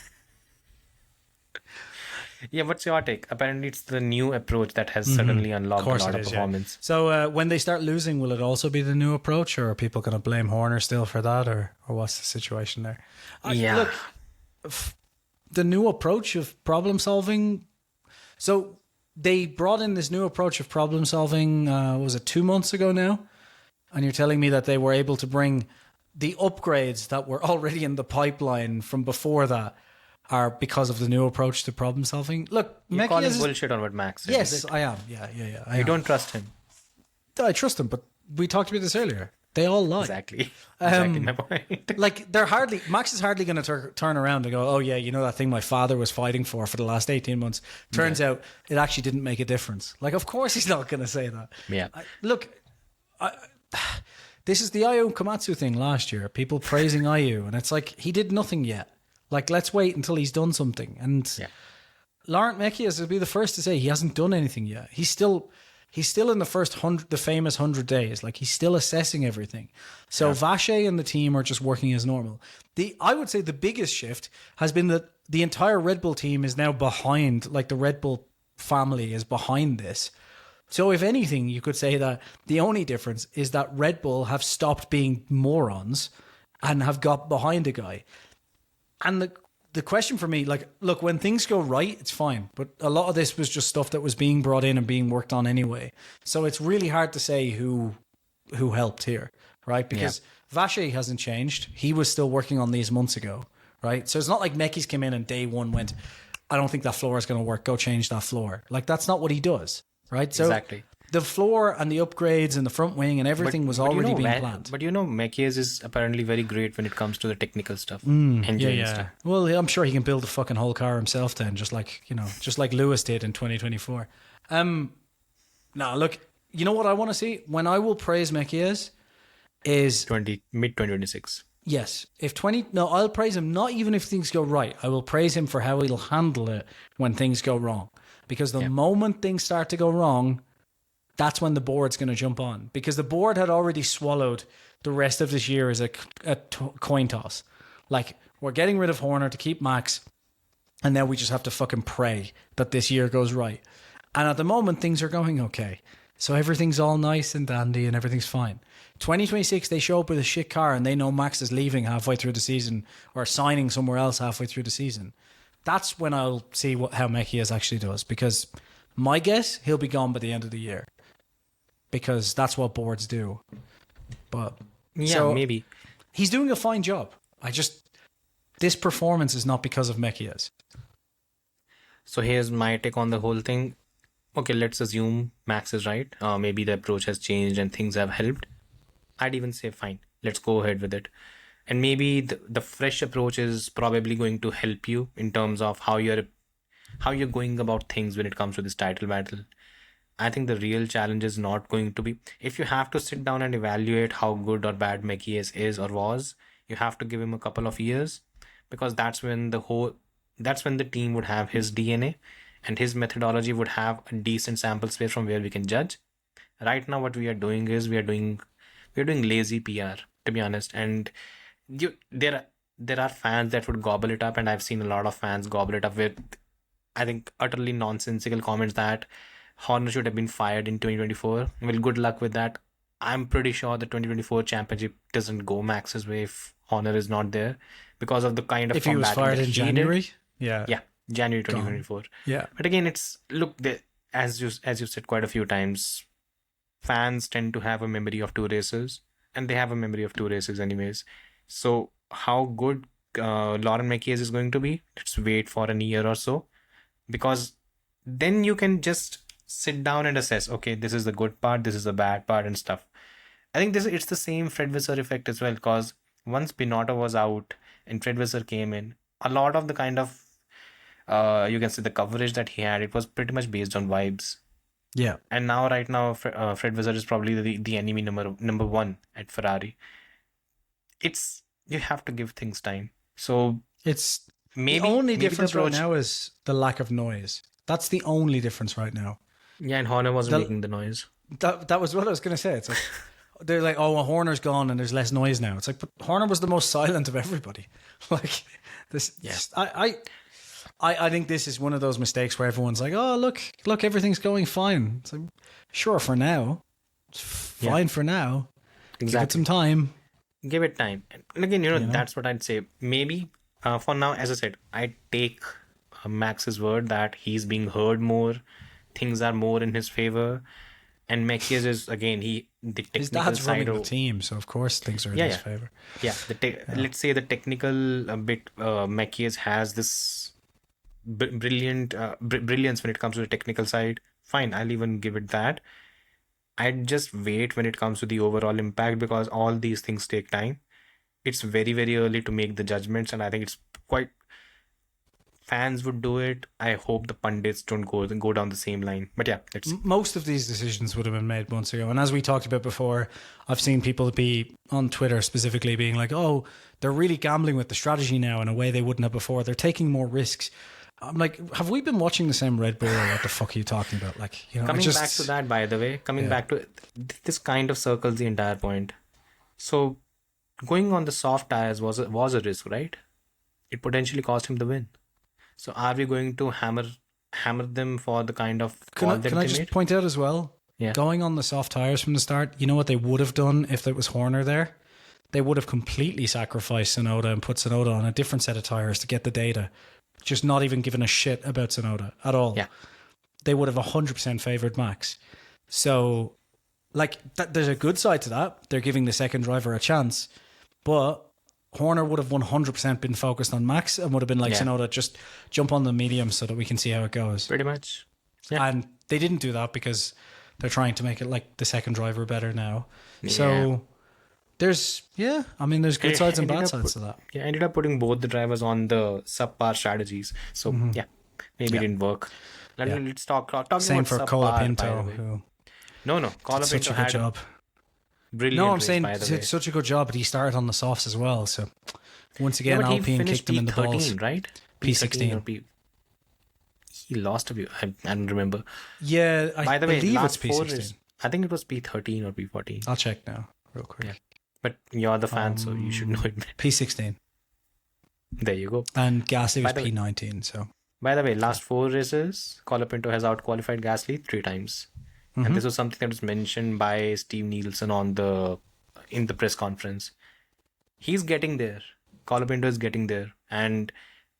S2: Yeah, what's your take? Apparently, it's the new approach that has suddenly unlocked a lot of performance.
S1: Yeah. So when they start losing, will it also be the new approach, or are people going to blame Horner still for that, or what's the situation there?
S2: Yeah.
S1: Look, the new approach of problem solving. So they brought in this new approach of problem solving, was it 2 months ago now? And you're telling me that they were able to bring the upgrades that were already in the pipeline from before that are because of the new approach to problem solving. Look,
S2: You're calling bullshit on what Max said.
S1: Yes, I am. Yeah.
S2: You don't trust him.
S1: I trust him, but we talked about this earlier. They all lie.
S2: Exactly my point.
S1: Like Max is hardly going to turn around and go, oh yeah, you know that thing my father was fighting for the last 18 months. Turns out it actually didn't make a difference. Like, of course he's not going to say that.
S2: Yeah.
S1: This is the Ayu Komatsu thing last year. People praising Ayu, and it's like, he did nothing yet. Like, let's wait until he's done something. And Laurent Mekies will be the first to say he hasn't done anything yet. He's still in the first 100, the famous 100 days. Like, he's still assessing everything. So Vache and the team are just working as normal. I would say the biggest shift has been that the entire Red Bull team is now behind, like the Red Bull family is behind this. So if anything, you could say that the only difference is that Red Bull have stopped being morons and have got behind a guy. And the question for me, like, look, when things go right, it's fine. But a lot of this was just stuff that was being brought in and being worked on anyway. So it's really hard to say who helped here, right? Because Vache hasn't changed. He was still working on these months ago, right? So it's not like Mekies came in and day one went, I don't think that floor is going to work. Go change that floor. Like, that's not what he does, right? So
S2: exactly.
S1: The floor and the upgrades and the front wing and everything was already being planned.
S2: But Mekies is apparently very great when it comes to the technical stuff. Engineering stuff.
S1: Well, I'm sure he can build a fucking whole car himself then, just like Lewis did in 2024. Look, you know what I want to see? When I will praise Mekies is
S2: mid-2026.
S1: Yes. I'll praise him not even if things go right. I will praise him for how he'll handle it when things go wrong. Because the moment things start to go wrong, that's when the board's going to jump on. Because the board had already swallowed the rest of this year as a coin toss. Like, we're getting rid of Horner to keep Max, and now we just have to fucking pray that this year goes right. And at the moment, things are going okay. So everything's all nice and dandy and everything's fine. 2026, they show up with a shit car and they know Max is leaving halfway through the season or signing somewhere else halfway through the season. That's when I'll see how Mekies actually does. Because my guess, he'll be gone by the end of the year. Because that's what boards do. But
S2: maybe.
S1: He's doing a fine job. This performance is not because of Mekies.
S2: So here's my take on the whole thing. Okay, let's assume Max is right. Maybe the approach has changed and things have helped. I'd even say fine. Let's go ahead with it. And maybe the fresh approach is probably going to help you in terms of how you're going about things when it comes to this title battle. I think the real challenge is not going to be, if you have to sit down and evaluate how good or bad Mekies is or was, you have to give him a couple of years, because that's when the team would have his DNA and his methodology would have a decent sample space from where we can judge. Right now, what we are doing is we are doing lazy PR, to be honest. And there are fans that would gobble it up, and I've seen a lot of fans gobble it up with, I think, utterly nonsensical comments that Horner should have been fired in 2024. Well, good luck with that. I'm pretty sure the 2024 championship doesn't go Max's way if Horner is not there, because of the kind of
S1: if he was fired in January.
S2: Yeah, January 2024.
S1: Yeah,
S2: but again, as you said quite a few times, fans tend to have a memory of two races, and they have a memory of two races anyways. So how good Laurent Mekies is going to be, let's wait for a year or so, because then you can just sit down and assess, okay, this is the good part, this is the bad part and stuff. I think it's the same Fred Vasseur effect as well, because once Binotto was out and Fred Vasseur came in, a lot of the kind of You can see the coverage that he had. It was pretty much based on vibes.
S1: Yeah.
S2: And right now, Fred Wizard is probably the enemy number one at Ferrari. You have to give things time. So
S1: it's
S2: maybe
S1: the only difference
S2: the
S1: right now is the lack of noise. That's the only difference right now.
S2: Yeah, and Horner wasn't making the noise.
S1: That was what I was going to say. It's like they're like, oh, well, Horner's gone and there's less noise now. It's like, but Horner was the most silent of everybody. Like this. Yeah. I think this is one of those mistakes where everyone's like, oh, look, everything's going fine. It's like, sure, for now, it's fine for now.
S2: Exactly.
S1: Give it some time.
S2: Give it time. And again, that's what I'd say. Maybe for now, as I said, I take Max's word that he's being heard more. Things are more in his favor. And Mekies is, again, the technical
S1: his dad's
S2: side
S1: running the team, so of course things are in his favor.
S2: Yeah, let's say the technical bit, Mekies has this brilliance when it comes to the technical side. Fine, I'll even give it that. I'd just wait when it comes to the overall impact because all these things take time. It's very, very early to make the judgments, and I think it's quite... Fans would do it. I hope the pundits don't go down the same line. But yeah,
S1: most of these decisions would have been made months ago. And as we talked about before, I've seen people be on Twitter specifically being like, oh, they're really gambling with the strategy now in a way they wouldn't have before. They're taking more risks. I'm like, have we been watching the same Red Bull or what the fuck are you talking about? Like,
S2: coming back to that, by the way, back to this kind of circles the entire point. So going on the soft tires was a risk, right? It potentially cost him the win. So are we going to hammer them for the kind of
S1: Can I just point out as well?
S2: Yeah.
S1: Going on the soft tires from the start, you know what they would have done if it was Horner there? They would have completely sacrificed Tsunoda and put Tsunoda on a different set of tires to get the data. Just not even giving a shit about Tsunoda at all.
S2: Yeah.
S1: They would have 100% favoured Max. So, like, there's a good side to that. They're giving the second driver a chance. But Horner would have 100% been focused on Max and would have been like, Tsunoda, just jump on the medium so that we can see how it goes.
S2: Pretty much. Yeah.
S1: And they didn't do that because they're trying to make it like the second driver better now. Yeah. So there's good sides and bad sides to that.
S2: Yeah, ended up putting both the drivers on the subpar strategies. So maybe it didn't work. Let's talk
S1: Same
S2: about
S1: for
S2: subpar,
S1: Colapinto.
S2: No, Colapinto
S1: such a good job.
S2: Brilliant.
S1: No, I'm saying it's such a good job, but he started on the softs as well. So once again, Alpine kicked him in the balls.
S2: Right?
S1: P16.
S2: He lost a few. I don't remember.
S1: Yeah,
S2: by the way,
S1: believe it's
S2: P16. I think it was P13 or P14.
S1: I'll check now, real quick.
S2: Yeah. But you're the fan, so you should know it.
S1: P16.
S2: There you go.
S1: And Gasly was P19. So
S2: by the way, last 4 races, Colapinto has outqualified Gasly 3 times. And this was something that was mentioned by Steve Nielsen in the press conference. He's getting there. Colapinto is getting there. And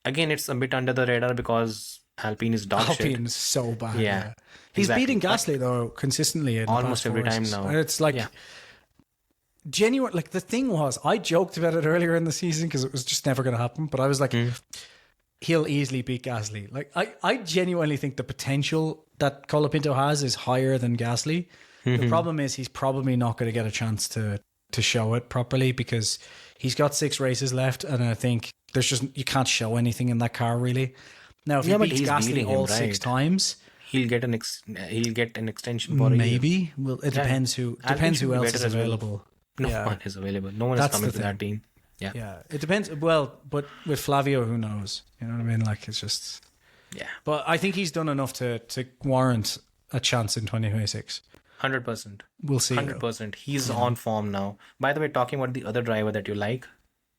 S2: again, it's a bit under the radar because Alpine is dog shit.
S1: Alpine is so bad.
S2: Yeah.
S1: He's beating Gasly though consistently in
S2: almost every time now.
S1: And it's like genuine. Like the thing was, I joked about it earlier in the season because it was just never going to happen. But I was like, he'll easily beat Gasly. Like I genuinely think the potential that Colapinto has is higher than Gasly. The problem is he's probably not going to get a chance to show it properly because he's got 6 races left, and I think there's just you can't show anything in that car really. Now if he beats Gasly all 6 times,
S2: he'll get an extension for
S1: maybe. Well, it depends who else is available.
S2: No one is available. No one is coming to that team.
S1: Yeah, it depends. Well, but with Flavio, who knows? You know what I mean? Like it's just But I think he's done enough to warrant a chance in 2026.
S2: 100%.
S1: We'll see.
S2: 100%. He's on form now. By the way, talking about the other driver that you like,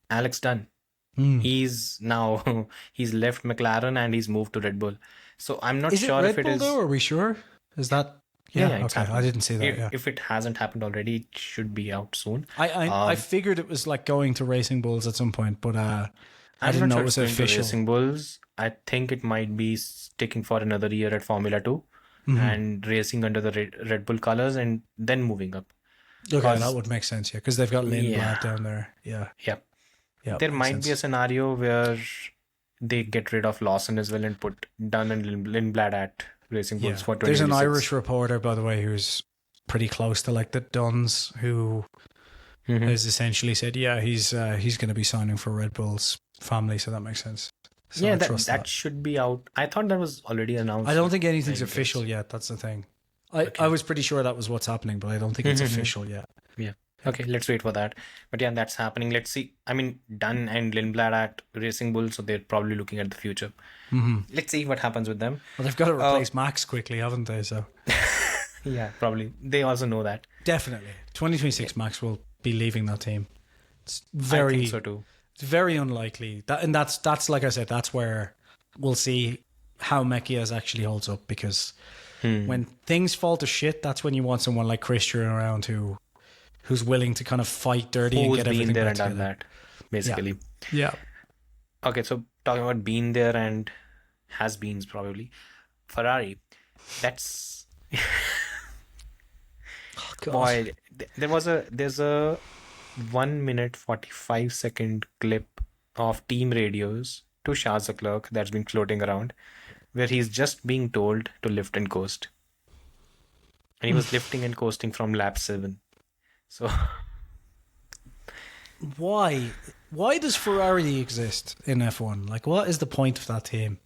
S2: Alex Dunn. He's left McLaren and he's moved to Red Bull. So I'm not sure if it is. Is it Red Bull
S1: though? Are we sure? Is that? Yeah. Okay. I didn't see that.
S2: If it hasn't happened already, it should be out soon.
S1: I figured it was like going to Racing Bulls at some point, but I didn't know it was official.
S2: Racing Bulls. I think it might be sticking for another year at Formula 2 and racing under the Red Bull colors and then moving up.
S1: Okay, that would make sense, because they've got Lindblad down there. Yeah.
S2: There might be a scenario where they get rid of Lawson as well and put Dunn and Lindblad at Racing Bulls for 2026.
S1: There's an Irish reporter, by the way, who's pretty close to like the Dunns, who has essentially said, he's going to be signing for Red Bull's family, so that makes sense. So
S2: yeah,
S1: I
S2: that
S1: trust
S2: that should be out. I thought that was already announced.
S1: I don't think anything's
S2: I guess.
S1: official yet. That's the thing. I was pretty sure that was what's happening, but I don't think it's official yet.
S2: Yeah. Okay, let's wait for that. But yeah, that's happening. Let's see. I mean, Dunn and Lindblad at Racing Bull, so they're probably looking at the future. Let's see what happens with them.
S1: Well, they've got to replace Max quickly, haven't they? So
S2: Yeah, probably. They also know that.
S1: definitely, 2026 Max will be leaving that team. It's
S2: I
S1: very,
S2: think so too.
S1: it's very unlikely. That's like I said. That's where we'll see how Mekias actually holds up, because when things fall to shit, that's when you want someone like Christian around who's willing to kind of fight dirty and
S2: Who's
S1: get
S2: been
S1: everything
S2: there
S1: back
S2: and done
S1: together.
S2: that, basically.
S1: Yeah.
S2: Okay, so talking about been there and has beens probably. Ferrari, that's
S1: God.
S2: boy. There's a 1 minute 45-second clip of team radios to Charles Leclerc that's been floating around, where he's just being told to lift and coast, and he was lifting and coasting from lap 7. So
S1: Why does Ferrari exist in F1? Like, what is the point of that team?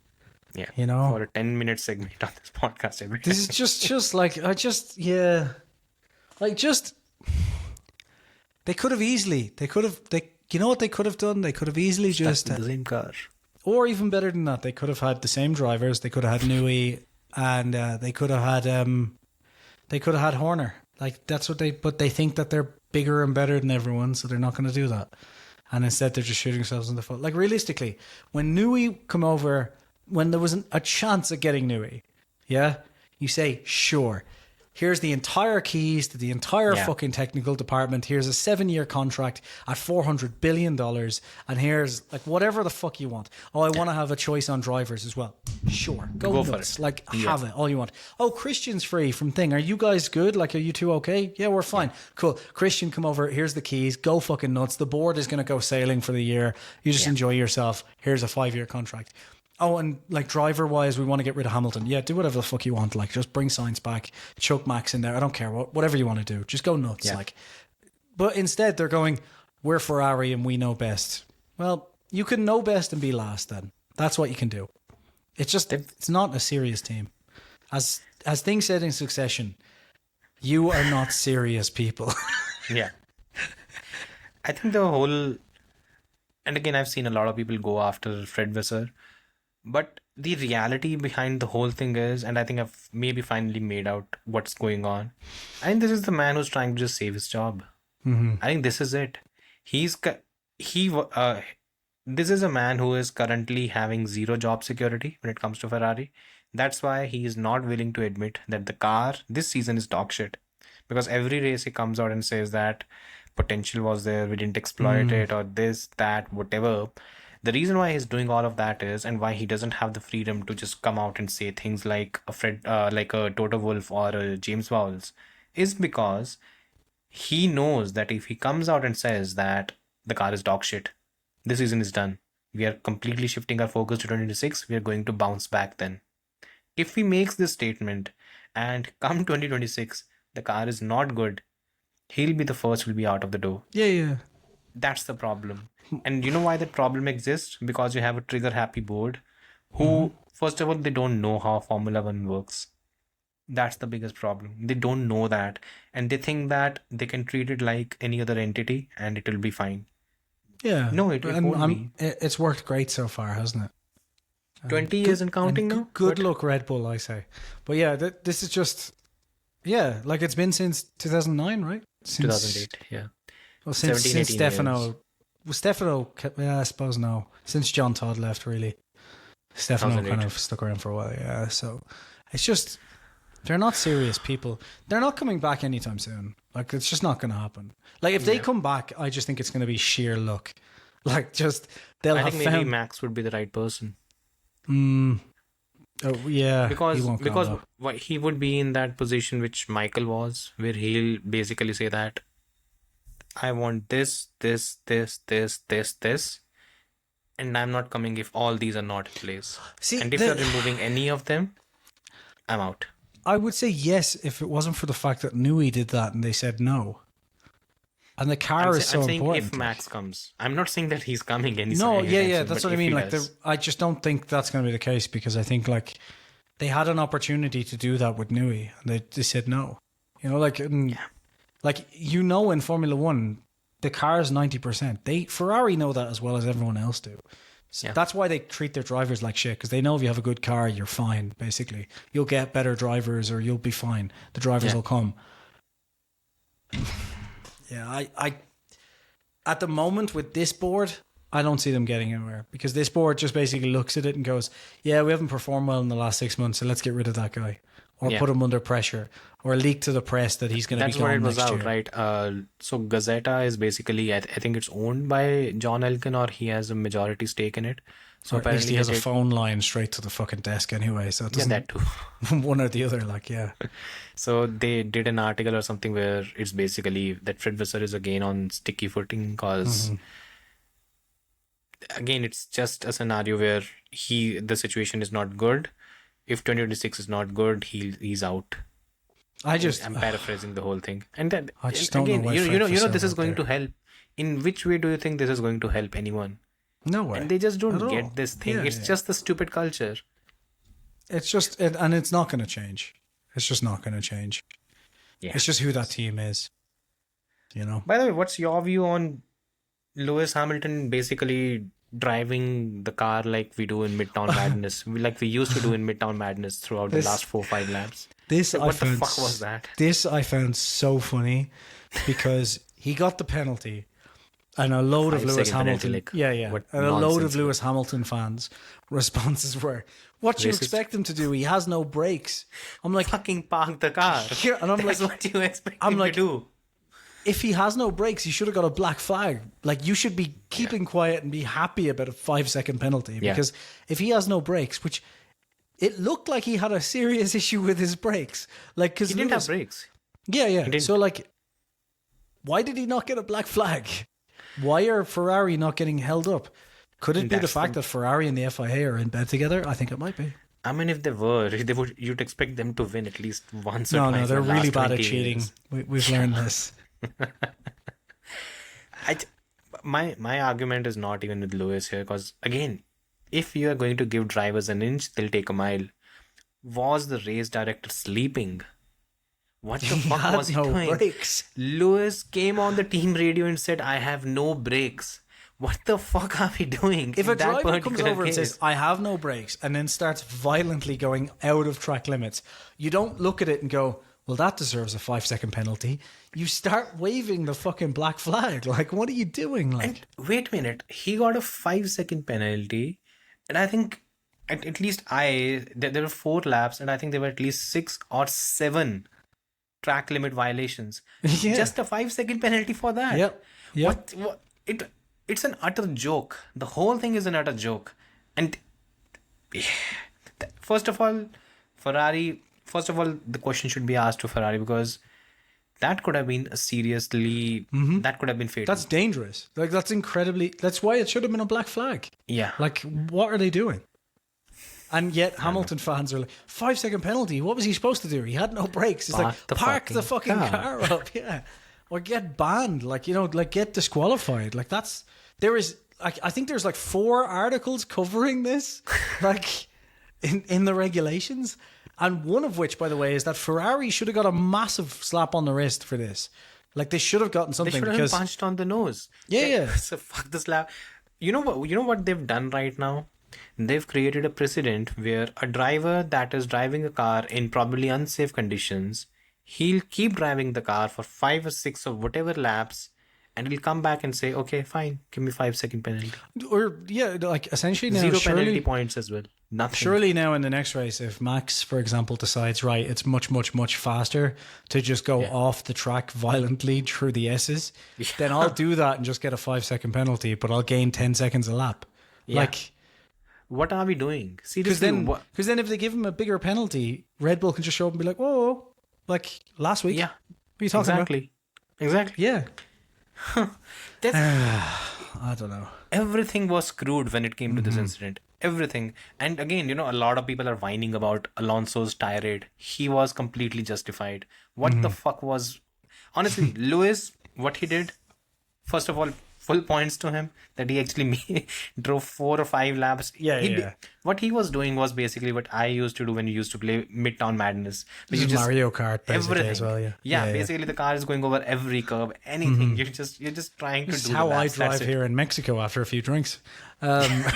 S2: yeah,
S1: You know?
S2: for a 10-minute segment on this podcast every
S1: This is just like, they could have easily, you know what they could have done? They could have easily just,
S2: the same car.
S1: or even better than that, they could have had the same drivers. They could have had Newey, and they could have had Horner. Like, that's what but they think that they're bigger and better than everyone, so they're not going to do that. And instead, they're just shooting themselves in the foot. Like, realistically, when Newey come over, when there was a chance at getting Newey, yeah, you say, sure, here's the entire keys to the entire fucking technical department. Here's a 7-year contract at $400 billion. And here's like whatever the fuck you want. Oh, I want to have a choice on drivers as well. Sure. Go
S2: for
S1: nuts.
S2: it.
S1: Like, have it all you want. Oh, Christian's free from thing. Are you guys good? Like, are you two okay? Yeah, we're fine. Cool. Christian, come over. Here's the keys. Go fucking nuts. The board is going to go sailing for the year. You just enjoy yourself. Here's a 5-year contract. Oh, and like driver-wise, we want to get rid of Hamilton. Yeah, do whatever the fuck you want. Like, just bring Sainz back, chuck Max in there. I don't care. Whatever you want to do. Just go nuts.
S2: Yeah.
S1: Like, but instead they're going, we're Ferrari and we know best. Well, you can know best and be last then. That's what you can do. It's just, it's not a serious team. As things said in Succession, you are not serious people.
S2: Yeah. I think the whole, and again, I've seen a lot of people go after Fred Vasseur, but the reality behind the whole thing is, and I think I've maybe finally made out what's going on. I think this is the man who's trying to just save his job. I think this is it. This is a man who is currently having zero job security when it comes to Ferrari. That's why he is not willing to admit that the car this season is dog shit. Because every race he comes out and says that potential was there, we didn't exploit it, or this, that, whatever. The reason why he's doing all of that is, and why he doesn't have the freedom to just come out and say things like a Toto Wolff or a James Vowles, is because he knows that if he comes out and says that the car is dog shit, this season is done. We are completely shifting our focus to 2026. We are going to bounce back then. If he makes this statement and come 2026, the car is not good, he'll be the first who'll be out of the door.
S1: Yeah.
S2: That's the problem. And you know why that problem exists? Because you have a trigger happy board who, first of all, they don't know how Formula One works. That's the biggest problem. They don't know that. And they think that they can treat it like any other entity and it will be fine.
S1: Yeah.
S2: No, it won't be.
S1: It's worked great so far, hasn't it?
S2: 20 years and counting now?
S1: Good luck, Red Bull, I say. But yeah, this is just, like it's been since 2009, right? Since
S2: 2008, yeah.
S1: Well, since
S2: 17, 18
S1: Stefano,
S2: years.
S1: I suppose no. Since John Todd left, really, Stefano
S2: 2008.
S1: kind of stuck around for a while. Yeah, so it's just they're not serious people. They're not coming back anytime soon. Like, it's just not going to happen. Like, if they come back, I just think it's going to be sheer luck. Like, just they'll
S2: I
S1: have
S2: think maybe
S1: found.
S2: Max would be the right person.
S1: Oh yeah,
S2: Because
S1: he won't go, though.
S2: he would be in that position which Michael was, where he'll basically say that I want this, and I'm not coming if all these are not in place.
S1: See,
S2: and if you're removing any of them, I'm out.
S1: I would say yes if it wasn't for the fact that Newey did that and they said no. And the car is so
S2: I'm saying
S1: important.
S2: if Max comes. I'm not saying that he's coming any
S1: No, yeah,
S2: soon,
S1: that's
S2: but
S1: what I
S2: if
S1: mean.
S2: he
S1: Like,
S2: does.
S1: I just don't think that's going to be the case because I think like they had an opportunity to do that with Newey and they said no. You know, like, like you know, in Formula One, the car is 90%. Ferrari know that as well as everyone else do. So that's why they treat their drivers like shit, because they know if you have a good car, you're fine. Basically, you'll get better drivers or you'll be fine. The drivers will come. Yeah, I at the moment with this board, I don't see them getting anywhere because this board just basically looks at it and goes, "Yeah, we haven't performed well in the last 6 months, so let's get rid of that guy, or put him under pressure, or leak to the press that he's going to be gone next year." That's what it was
S2: out, right? So Gazeta is basically, I think it's owned by John Elkann, or he has a majority stake in it. So
S1: or at least he has a phone line straight to the fucking desk anyway, so it doesn't,
S2: that too.
S1: one or the other, like, yeah.
S2: So they did an article or something where it's basically that Fred Vasseur is again on sticky footing because again, it's just a scenario where the situation is not good. If 2026 is not good, he's out. I'm paraphrasing the whole thing, and then
S1: I just don't
S2: again,
S1: know.
S2: you know, this is going to help. In which way do you think this is going to help anyone?
S1: No way.
S2: And they just don't get this thing. It's just the stupid culture.
S1: It's just, and it's not going to change. It's just not going to change. Yeah. It's just who that team is. You know.
S2: By the way, what's your view on Lewis Hamilton basically driving the car like we do in Midtown Madness, like we used to do in Midtown Madness throughout the last 4-5 laps? What the fuck was that?
S1: This I found so funny because he got the penalty. And a load of Lewis Hamilton, and a load of Lewis Hamilton fans' responses were, "What do you expect him to do? He has no brakes." I'm like,
S2: "Fucking park the car."
S1: Yeah, and I'm
S2: That's
S1: like,
S2: "What do you expect him to do?"
S1: If he has no brakes, he should have got a black flag. Like, you should be keeping quiet and be happy about a 5-second penalty because if he has no brakes, which it looked like he had a serious issue with his brakes, like because
S2: he didn't have brakes.
S1: Yeah. So like, why did he not get a black flag? Why are Ferrari not getting held up? Could it be the fact that Ferrari and the FIA are in bed together? I think it might be.
S2: I mean, if they were, you'd expect them to win at least once or twice.
S1: No, they're really bad at cheating. We've learned this.
S2: My argument is not even with Lewis here, because again, if you are going to give drivers an inch, they'll take a mile. Was the race director sleeping? What the fuck was he doing?
S1: Brakes.
S2: Lewis came on the team radio and said, "I have no brakes." What the fuck are we doing?
S1: If a driver comes over and says, "I have no brakes," and then starts violently going out of track limits, you don't look at it and go, "Well, that deserves a 5-second penalty." You start waving the fucking black flag. Like, what are you doing? Like,
S2: and wait a minute. He got a 5-second penalty, and I think at least there were 4 laps, and I think there were at least 6 or 7 track limit violations. Just a 5-second penalty for that.
S1: Yep.
S2: What it's an utter joke. The whole thing is an utter joke. And first of all, the question should be asked to Ferrari, because that could have been that could have been fatal.
S1: That's dangerous. Like, that's why it should have been a black flag.
S2: Yeah.
S1: Like, what are they doing? And yet Hamilton fans are like, 5-second penalty. What was he supposed to do? He had no brakes. It's like, park the fucking car up. Yeah. Or get banned. Like, you know, like, get disqualified. Like, I think there's like 4 articles covering this, like, in the regulations. And one of which, by the way, is that Ferrari should have got a massive slap on the wrist for this. Like, they should have gotten something.
S2: They should have been punched on the nose.
S1: Yeah.
S2: So fuck the slap. You know what they've done right now? They've created a precedent where a driver that is driving a car in probably unsafe conditions, he'll keep driving the car for 5 or 6 or whatever laps, and he'll come back and say, "Okay, fine, give me 5-second penalty."
S1: Or like, essentially now
S2: 0 penalty points as well. Nothing.
S1: Surely now in the next race, if Max, for example, decides, right, it's much, much, much faster to just go off the track violently through the S's, then I'll do that and just get a 5-second penalty, but I'll gain 10 seconds a lap. Like,
S2: what are we doing? Seriously,
S1: because then if they give him a bigger penalty, Red Bull can just show up and be like, "Whoa, like last week."
S2: Yeah.
S1: What are you talking about?
S2: Exactly.
S1: Yeah. I don't know.
S2: Everything was screwed when it came to this incident. Everything. And again, a lot of people are whining about Alonso's tirade. He was completely justified. What the fuck was... Honestly, Lewis, what he did, first of all, full points to him that he actually drove 4 or 5 laps. What he was doing was basically what I used to do when you used to play Midtown Madness.
S1: This is Mario Kart basically
S2: everything
S1: as well.
S2: Basically the car is going over every curve, anything. You're just trying to
S1: This
S2: do
S1: is how
S2: the
S1: I
S2: laps.
S1: drive here in Mexico after a few drinks.
S2: Okay.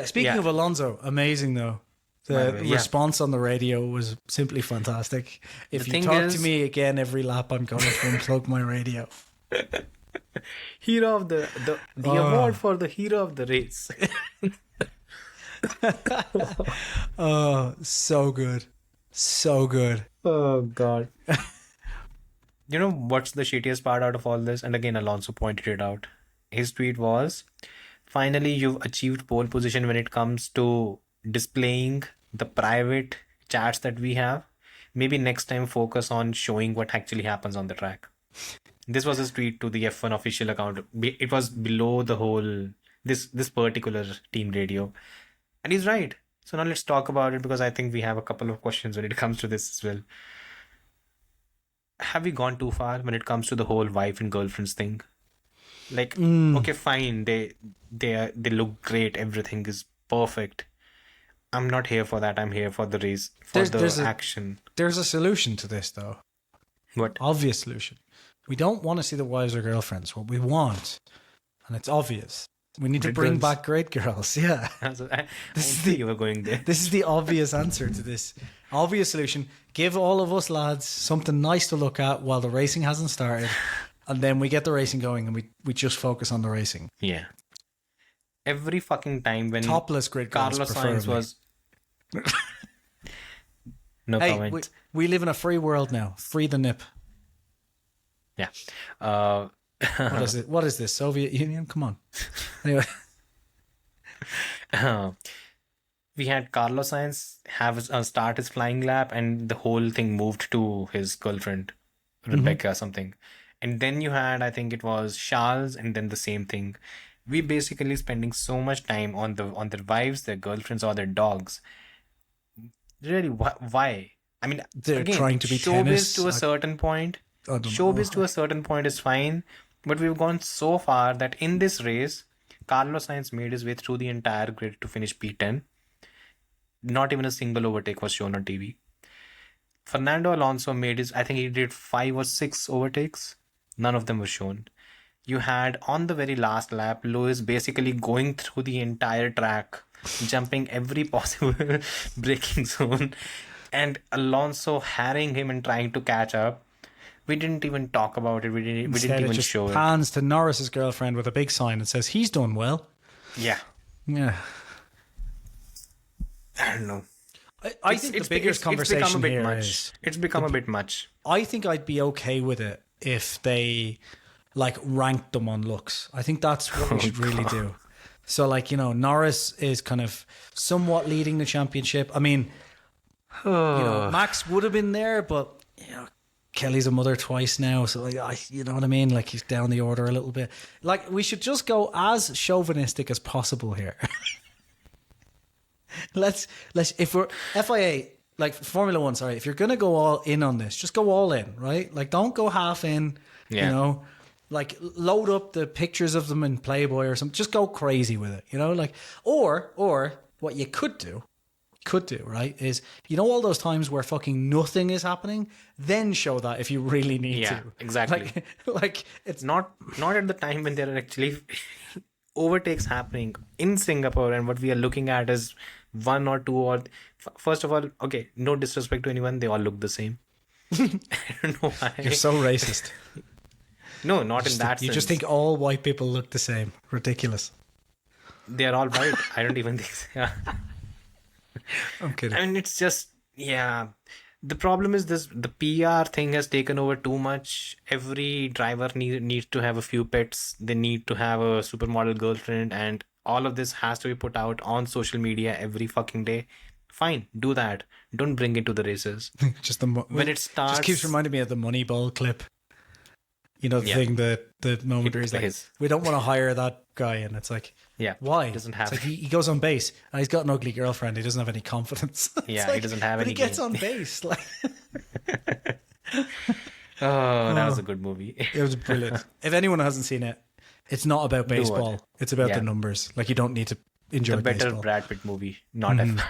S1: Speaking of Alonso, amazing though. The response on the radio was simply fantastic. If you talk to me again every lap, I'm going to unplug my radio.
S2: Hero of the award for the hero of the race.
S1: Oh, so good. So good.
S2: Oh, God. You know what's the shittiest part out of all this? And again, Alonso pointed it out. His tweet was, finally, you've achieved pole position when it comes to displaying the private chats that we have. Maybe next time focus on showing what actually happens on the track. This was his tweet to the F1 official account. It was below the whole this particular team radio. And he's right. So now let's talk about it, because I think we have a couple of questions when it comes to this as well. Have we gone too far when it comes to the whole wife and girlfriends thing? Like, okay, fine, they look great, everything is perfect. I'm not here for that. I'm here for the race, for the action.
S1: There's a solution to this, though.
S2: What?
S1: Obvious solution. We don't want to see the wives or girlfriends. What we want, and it's obvious, we need to bring back great girls. Yeah.
S2: You were going there.
S1: This is the obvious answer to this. Obvious solution. Give all of us lads something nice to look at while the racing hasn't started. And then we get the racing going and we just focus on the racing.
S2: Yeah. Every fucking time when
S1: topless great girls,
S2: Carlos Sainz was... No comment.
S1: We live in a free world now. Free the nip.
S2: Yeah.
S1: What is it? What is this? Soviet Union? Come on. Anyway.
S2: We had Carlos Sainz start his flying lap, and the whole thing moved to his girlfriend, Rebecca or something. And then you had, I think it was Charles, and then the same thing. We basically spending so much time on their wives, their girlfriends, or their dogs. Really, why? I mean,
S1: they're again, trying to be
S2: showbiz to a certain point. Showbiz to a certain point is fine, but we've gone so far that in this race, Carlos Sainz made his way through the entire grid to finish P10. Not even a single overtake was shown on TV. Fernando Alonso I think he did 5 or 6 overtakes. None of them were shown. You had on the very last lap, Lewis basically going through the entire track, jumping every possible braking zone, and Alonso harrying him and trying to catch up. We didn't even talk about it. We didn't even
S1: just
S2: show it.
S1: Pans to Norris's girlfriend with a big sign that says he's done well.
S2: Yeah. I don't know.
S1: I think the biggest conversation here is...
S2: It's become a bit much.
S1: I think I'd be okay with it if they ranked them on looks. I think that's what we should really do. So Norris is kind of somewhat leading the championship. I mean, Max would have been there, but Kelly's a mother twice now, so you know what I mean? He's down the order a little bit. We should just go as chauvinistic as possible here. Let's if we're FIA, Formula One, sorry, if you're gonna go all in on this, just go all in, right? Don't go half in.
S2: Yeah.
S1: Load up the pictures of them in Playboy or something. Just go crazy with it, or what you could do, right, is all those times where fucking nothing is happening, then show that if you really need to.
S2: Exactly.
S1: It's
S2: not at the time when there are actually overtakes happening in Singapore, and what we are looking at is 1 or 2 or first of all, okay, no disrespect to anyone, they all look the same. I don't know why.
S1: You're so racist.
S2: No, not in that sense.
S1: You just think all white people look the same. Ridiculous.
S2: They are all white. I don't even think so. Yeah.
S1: I'm kidding.
S2: I mean, it's just, the problem is the PR thing has taken over too much. Every driver needs to have a few pets. They need to have a supermodel girlfriend, and all of this has to be put out on social media every fucking day. Fine, do that. Don't bring it to the races. When it starts,
S1: just keeps reminding me of the Moneyball clip. The thing, the moment where he's we don't want to hire that guy, and it's why?
S2: He doesn't have.
S1: He goes on base and he's got an ugly girlfriend. He doesn't have any confidence.
S2: He doesn't have any.
S1: But he gets on base,
S2: Oh, that was a good movie.
S1: It was brilliant. If anyone hasn't seen it, it's not about baseball. It's about the numbers. Like, you don't need to enjoy
S2: The better
S1: baseball.
S2: Brad Pitt movie, not F1.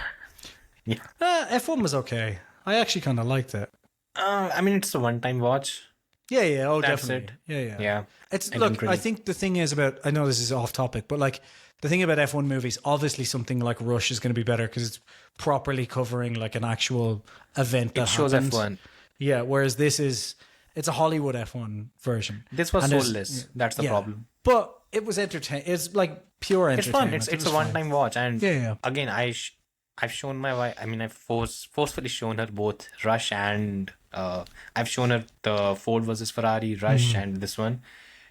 S2: Yeah.
S1: F1 was okay. I actually kind of liked it.
S2: I mean, it's a one-time watch.
S1: Yeah. Oh,
S2: That's
S1: definitely.
S2: it.
S1: Yeah.
S2: Yeah.
S1: I think the thing is about, I know this is off topic, but like the thing about F1 movies, obviously something like Rush is going to be better because it's properly covering like an actual event that
S2: It shows
S1: happened.
S2: F1.
S1: Yeah, whereas it's a Hollywood F1 version.
S2: This was soulless. That's the problem.
S1: But it was entertaining. It's like pure
S2: It's fun.
S1: entertainment.
S2: It's a one-time watch. And
S1: Yeah.
S2: again, I've shown my wife. I mean, I've forcefully shown her both Rush and I've shown her the Ford versus Ferrari Rush and this one.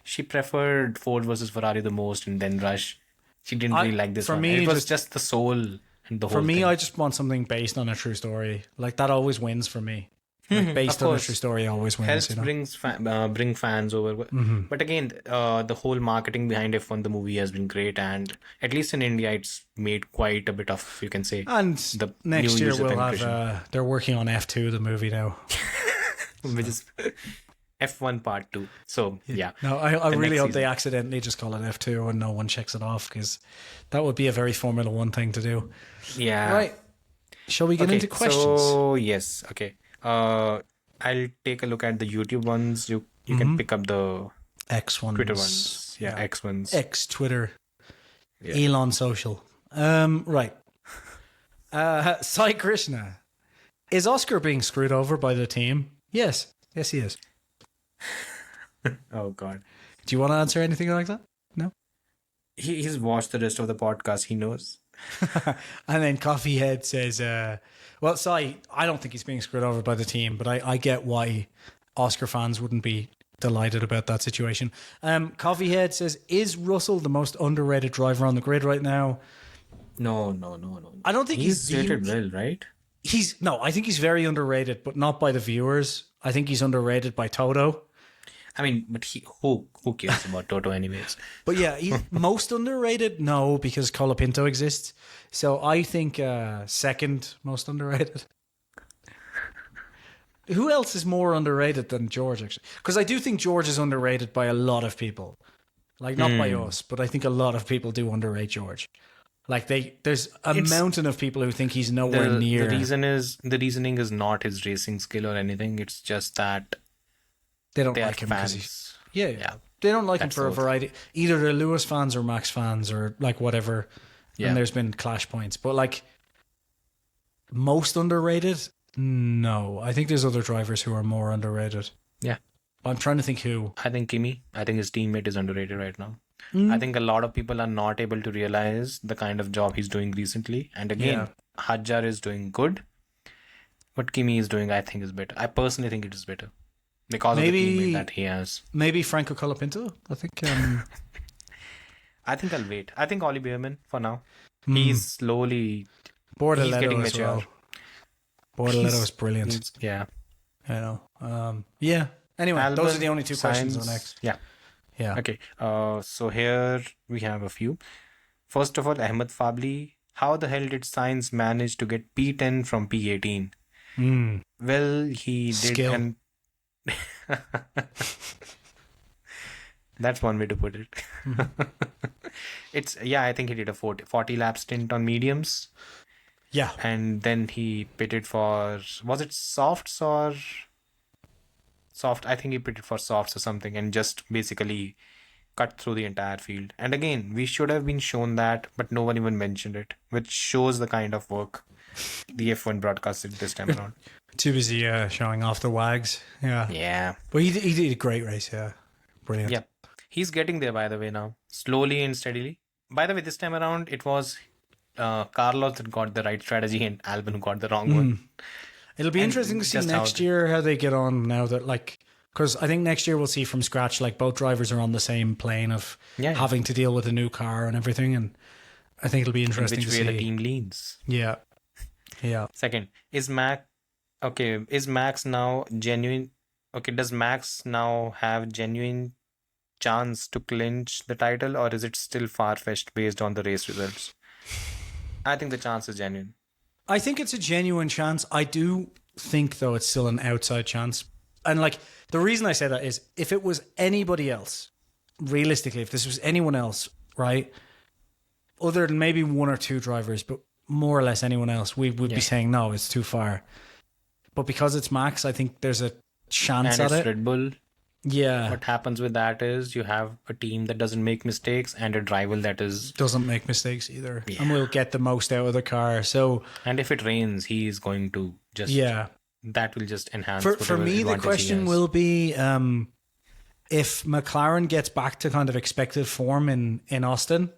S2: She preferred Ford versus Ferrari the most, and then Rush. She didn't really like this
S1: for
S2: one.
S1: me,
S2: It was just the soul and the whole
S1: For me,
S2: thing.
S1: I just want something based on a true story. Like, that always wins for me. Like, based on a
S2: course.
S1: true story always wins.
S2: Helps
S1: You know?
S2: bring fans over. But again, the whole marketing behind F1, the movie, has been great, and at least in India, it's made quite a bit of, you can say,
S1: And
S2: the
S1: next
S2: new
S1: year
S2: user
S1: we'll
S2: penetration.
S1: have. They're working on F2, the movie now.
S2: which is F1 Part 2. So, yeah.
S1: No, I
S2: The
S1: really
S2: next
S1: hope they
S2: season.
S1: accidentally just call it F2 and no one checks it off, because that would be a very Formula One thing to do.
S2: Yeah.
S1: Right. Shall we get into questions?
S2: So, yes. Okay. I'll take a look at the YouTube ones. You can pick up the
S1: X ones.
S2: Twitter ones. Yeah, X ones.
S1: X, Twitter. Elon Social. Right. Sai Krishna. Is Oscar being screwed over by the team? Yes. Yes, he is.
S2: Oh, God.
S1: Do you want to answer anything like that? No?
S2: He's watched the rest of the podcast. He knows.
S1: And then Coffeehead says, well, Sai, I don't think he's being screwed over by the team, but I get why Oscar fans wouldn't be delighted about that situation. Coffeehead says, is Russell the most underrated driver on the grid right now?
S2: No.
S1: I don't think
S2: He's rated well, right?
S1: I think he's very underrated, but not by the viewers. I think he's underrated by Toto.
S2: I mean, but who cares about Toto anyways?
S1: But yeah, he's most underrated, no, because Colapinto exists. So I think second most underrated. Who else is more underrated than George, actually? Because I do think George is underrated by a lot of people. Like, not by us, but I think a lot of people do underrate George. Like, there's a mountain of people who think he's nowhere near.
S2: The reasoning is not his racing skill or anything. It's just that
S1: They don't
S2: they
S1: like
S2: are
S1: him because
S2: fans.
S1: yeah. They don't like him
S2: That's
S1: for a
S2: all.
S1: variety. Either they're Lewis fans or Max fans or like whatever.
S2: Yeah.
S1: And there's been clash points. But like, most underrated? No. I think there's other drivers who are more underrated.
S2: Yeah.
S1: I'm trying to think who.
S2: I think Kimi. I think his teammate is underrated right now.
S1: Mm.
S2: I think a lot of people are not able to realize the kind of job he's doing recently. And again, Hadjar is doing good. What Kimi is doing, I think, is better. I personally think it is better. Because of the teammate that he has.
S1: Maybe Franco Colapinto? I think.
S2: I think I'll wait. I think Ollie Behrman for now. He's slowly...
S1: Bordaletto
S2: getting
S1: as
S2: mature.
S1: well. Bordaletto is brilliant.
S2: Yeah.
S1: I know. Yeah. Anyway,
S2: Albon,
S1: those are the only two questions on
S2: Sainz.
S1: X.
S2: Yeah.
S1: Yeah.
S2: Okay. So here we have a few. First of all, Ahmed Fabli. How the hell did Sainz manage to get P10 from P18? Well, he did...
S1: Skill.
S2: That's one way to put it. I think he did a 40 lap stint on mediums.
S1: Yeah.
S2: And then he pitted for, was it softs or soft? I think he pitted for softs or something and just basically cut through the entire field. And again, we should have been shown that, but no one even mentioned it, which shows the kind of work the F1 broadcast did this time around.
S1: Too busy showing off the wags. Yeah.
S2: Yeah.
S1: But he did a great race, yeah. Brilliant.
S2: Yeah. He's getting there, by the way, now. Slowly and steadily. By the way, this time around, it was Carlos that got the right strategy and Albon who got the wrong one.
S1: It'll be interesting to see next year how they get on now that, like, because I think next year we'll see from scratch, like, both drivers are on the same plane of having to deal with a new car and everything. And I think it'll be interesting to see.
S2: Which way the team leans.
S1: Yeah. Yeah.
S2: Second, is Max now genuine? Okay, does Max now have genuine chance to clinch the title, or is it still far-fetched based on the race results? I think the chance is genuine.
S1: I think it's a genuine chance. I do think, though, it's still an outside chance And like the reason I say that is if it was anybody else, realistically, if this was anyone else, right, other than maybe one or two drivers, but more or less anyone else, we would be saying no, it's too far. But because it's Max, I think there's a chance
S2: and
S1: at
S2: it's
S1: it.
S2: Red Bull.
S1: Yeah.
S2: What happens with that is you have a team that doesn't make mistakes and a rival that
S1: doesn't make mistakes either, and will get the most out of the car. So,
S2: and if it rains, he is going to just that will just enhance.
S1: For me, the question will be if McLaren gets back to kind of expected form in Austin.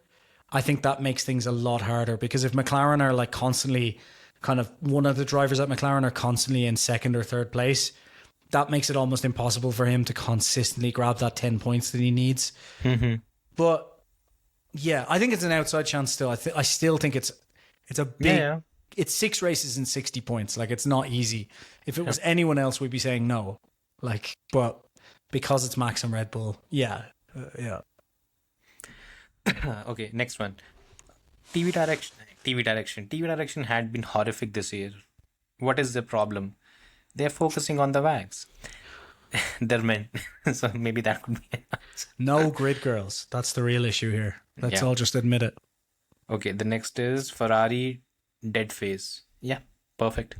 S1: I think that makes things a lot harder, because if McLaren are like constantly kind of one of the drivers at McLaren are constantly in second or third place, that makes it almost impossible for him to consistently grab that 10 points that he needs.
S2: Mm-hmm.
S1: But yeah, I think it's an outside chance still. I still think it's a big, it's 6 races and 60 points. Like, it's not easy. If it was anyone else, we'd be saying no. Like, but because it's Max and Red Bull, yeah.
S2: Okay, next one. TV direction had been horrific this year. What is the problem? They're focusing on the wags. They're men. So maybe that could be an answer.
S1: No grid girls. That's the real issue here. Let's all just admit it.
S2: Okay, the next is Ferrari dead phase. Yeah, perfect.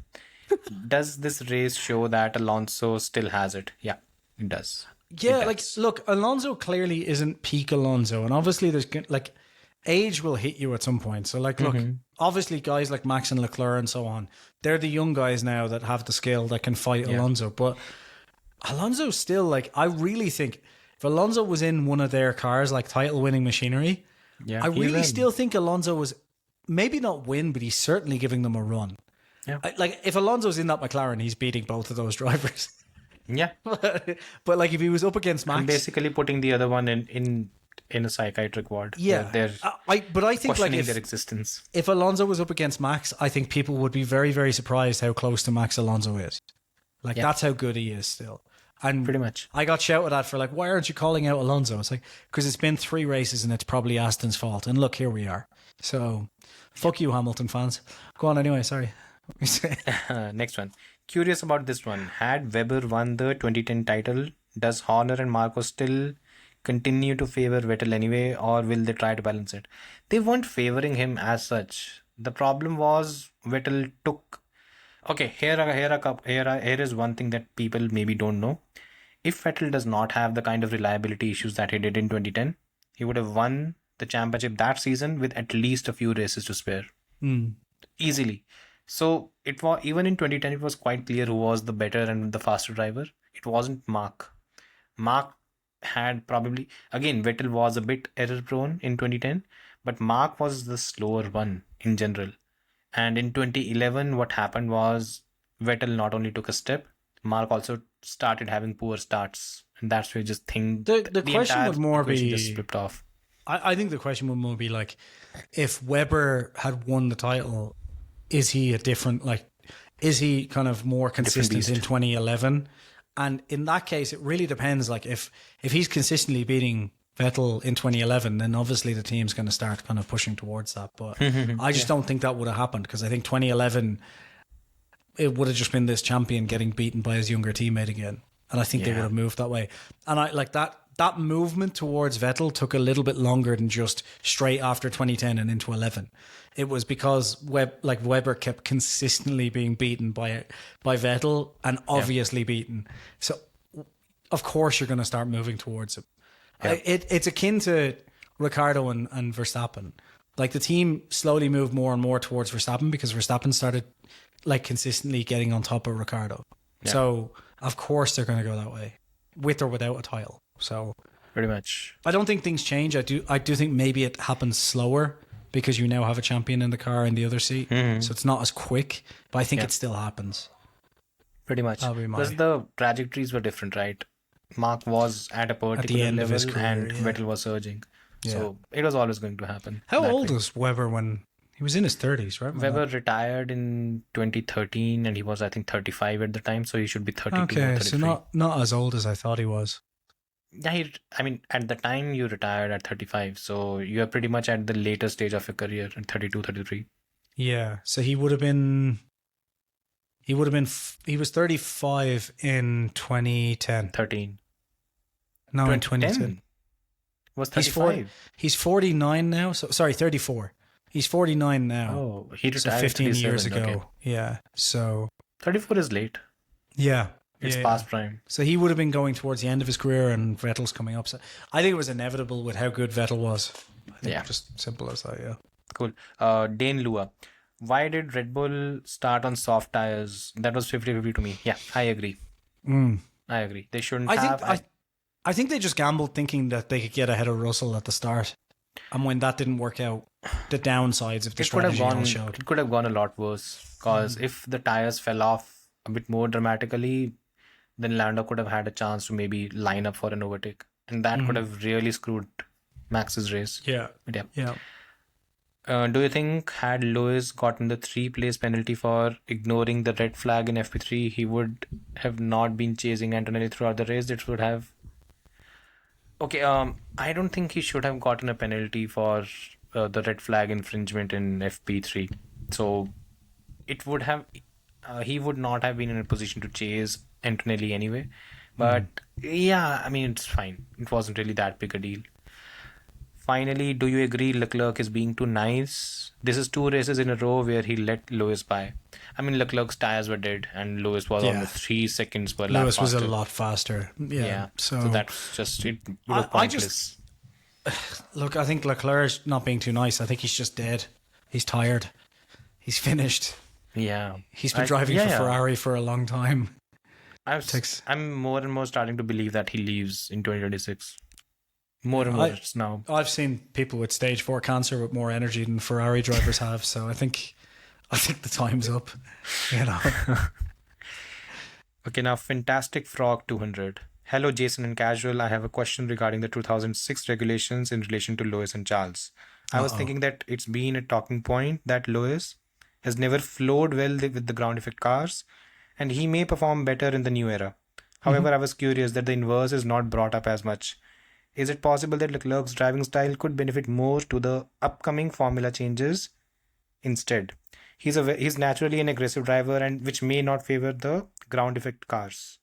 S2: Does this race show that Alonso still has it? Yeah, it does.
S1: Yeah, like, look, Alonso clearly isn't peak Alonso, and obviously there's like age will hit you at some point. So like, look, obviously guys like Max and Leclerc and so on, they're the young guys now that have the skill that can fight Alonso. But Alonso still, like, I really think if Alonso was in one of their cars, like title winning machinery, I really still think Alonso was maybe not win, but he's certainly giving them a run. Yeah. Like, if Alonso's in that McLaren, he's beating both of those drivers.
S2: Yeah.
S1: But like, if he was up against Max,
S2: I'm basically putting the other one in a psychiatric ward.
S1: Yeah.
S2: They're
S1: but I think like
S2: their existence.
S1: If Alonso was up against Max, I think people would be very, very surprised how close to Max Alonso is. Like, that's how good he is still. And
S2: pretty much.
S1: I got shouted at for like, why aren't you calling out Alonso? It's like, because it's been 3 races and it's probably Aston's fault. And look, here we are. So, fuck you, Hamilton fans. Go on anyway, sorry.
S2: Next one. Curious about this one. Had Webber won the 2010 title, does Horner and Marco still continue to favor Vettel anyway, or will they try to balance it? They weren't favoring him as such. The problem was Vettel took... Okay, here is one thing that people maybe don't know. If Vettel does not have the kind of reliability issues that he did in 2010, he would have won the championship that season with at least a few races to spare. Easily. So it was, even in 2010, it was quite clear who was the better and the faster driver. It wasn't Mark. Mark had probably, again, Vettel was a bit error prone in 2010, but Mark was the slower one in general. And in 2011, what happened was Vettel not only took a step, Mark also started having poor starts. And that's where you just think
S1: the question would more be
S2: just flipped off.
S1: I think the question would more be like, if Webber had won the title, is he a different, like, is he kind of more consistent in 2011? And in that case, it really depends. Like, if he's consistently beating Vettel in 2011, then obviously the team's going to start kind of pushing towards that. But I just don't think that would have happened, because I think 2011, it would have just been this champion getting beaten by his younger teammate again. And I think they would have moved that way. And I like that movement towards Vettel took a little bit longer than just straight after 2010 and into 11. It was because Webber kept consistently being beaten by Vettel and obviously beaten. So of course you're going to start moving towards it. Yeah. It's akin to Ricciardo and Verstappen. Like, the team slowly moved more and more towards Verstappen because Verstappen started like consistently getting on top of Ricciardo. Yeah. So of course they're going to go that way, with or without a title. So
S2: pretty much,
S1: I don't think things change. I do think maybe it happens slower because you now have a champion in the car in the other seat, so it's not as quick. But I think it still happens.
S2: Pretty much. Plus the trajectories were different, right? Mark was at a particular level and Vettel was surging. Yeah. So it was always going to happen.
S1: How old was Webber when he was in his 30s, right?
S2: Webber retired in 2013 and he was, I think, 35 at the time. So he should be 32 or 33.
S1: So not as old as I thought he was.
S2: Yeah, at the time you retired at 35. So you are pretty much at the later stage of your career at 32, 33.
S1: Yeah. So he would have been... He would have been. He was 35 in 2010.
S2: 13.
S1: No, in 2010.
S2: Was 35.
S1: He's 49 now. So sorry, 34. He's 49 now.
S2: Oh, he retired
S1: so 15 years ago.
S2: Okay.
S1: Yeah. So
S2: 34 is late.
S1: Yeah.
S2: It's past prime.
S1: So he would have been going towards the end of his career, and Vettel's coming up. So I think it was inevitable with how good Vettel was. I think just simple as that. Yeah.
S2: Cool. Dane Lua. Why did Red Bull start on soft tires? That was 50-50 to me. Yeah, I agree. I agree. They shouldn't have.
S1: I think they just gambled thinking that they could get ahead of Russell at the start. And when that didn't work out, the downsides of the strategy all showed.
S2: It could have gone a lot worse. Because if the tires fell off a bit more dramatically, then Lando could have had a chance to maybe line up for an overtake. And that could have really screwed Max's race.
S1: Yeah.
S2: But do you think had Lewis gotten the 3-place penalty for ignoring the red flag in FP3, he would have not been chasing Antonelli throughout the race? It would have... Okay, I don't think he should have gotten a penalty for the red flag infringement in FP3. So it would have... he would not have been in a position to chase Antonelli anyway. But yeah, I mean, it's fine. It wasn't really that big a deal. Finally, do you agree Leclerc is being too nice? This is 2 races in a row where he let Lewis by. I mean, Leclerc's tires were dead and Lewis was almost 3 seconds per lap
S1: Lewis
S2: faster.
S1: was a lot faster. Yeah. So
S2: that's just it. Pointless.
S1: Look, I think Leclerc's not being too nice. I think he's just dead. He's tired. He's finished.
S2: Yeah.
S1: He's been driving for Ferrari for a long time.
S2: I'm more and more starting to believe that he leaves in 2026. More and more now.
S1: I've seen people with stage 4 cancer with more energy than Ferrari drivers have, so I think the time's up. You know.
S2: Okay, now Fantastic Frog 200. Hello, Jason and Casual. I have a question regarding the 2006 regulations in relation to Lewis and Charles. I was thinking that it's been a talking point that Lewis has never flowed well with the ground effect cars, and he may perform better in the new era. However, I was curious that the inverse is not brought up as much. Is it possible that Leclerc's driving style could benefit more to the upcoming formula changes instead? He's naturally an aggressive driver, and which may not favor the ground effect cars.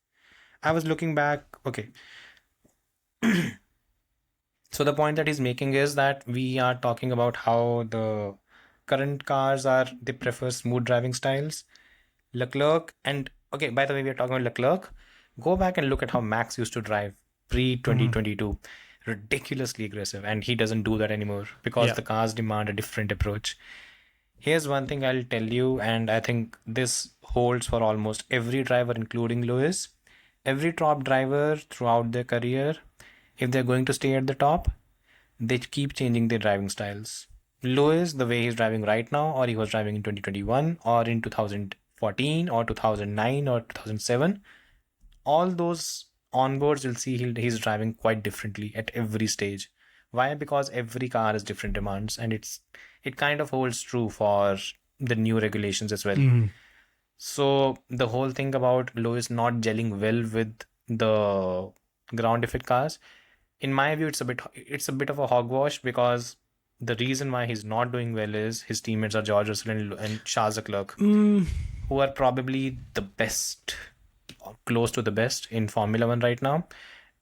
S2: I was looking back. Okay. So the point that he's making is that we are talking about how the current cars they prefer smooth driving styles. Leclerc, and okay, by the way, we are talking about Leclerc. Go back and look at how Max used to drive pre-2022. Ridiculously aggressive, and he doesn't do that anymore because the cars demand a different approach. Here's one thing I'll tell you, and I think this holds for almost every driver, including Lewis. Every top driver throughout their career, if they're going to stay at the top, they keep changing their driving styles. Lewis, the way he's driving right now, or he was driving in 2021, or in 2014, or 2009, or 2007, all those onboards, you'll see he's driving quite differently at every stage. Why? Because every car has different demands, and it kind of holds true for the new regulations as well. So the whole thing about Lewis not gelling well with the ground effect cars, in my view, it's a bit of a hogwash, because the reason why he's not doing well is his teammates are George Russell and Charles Leclerc, who are probably the best, close to the best in Formula 1 right now.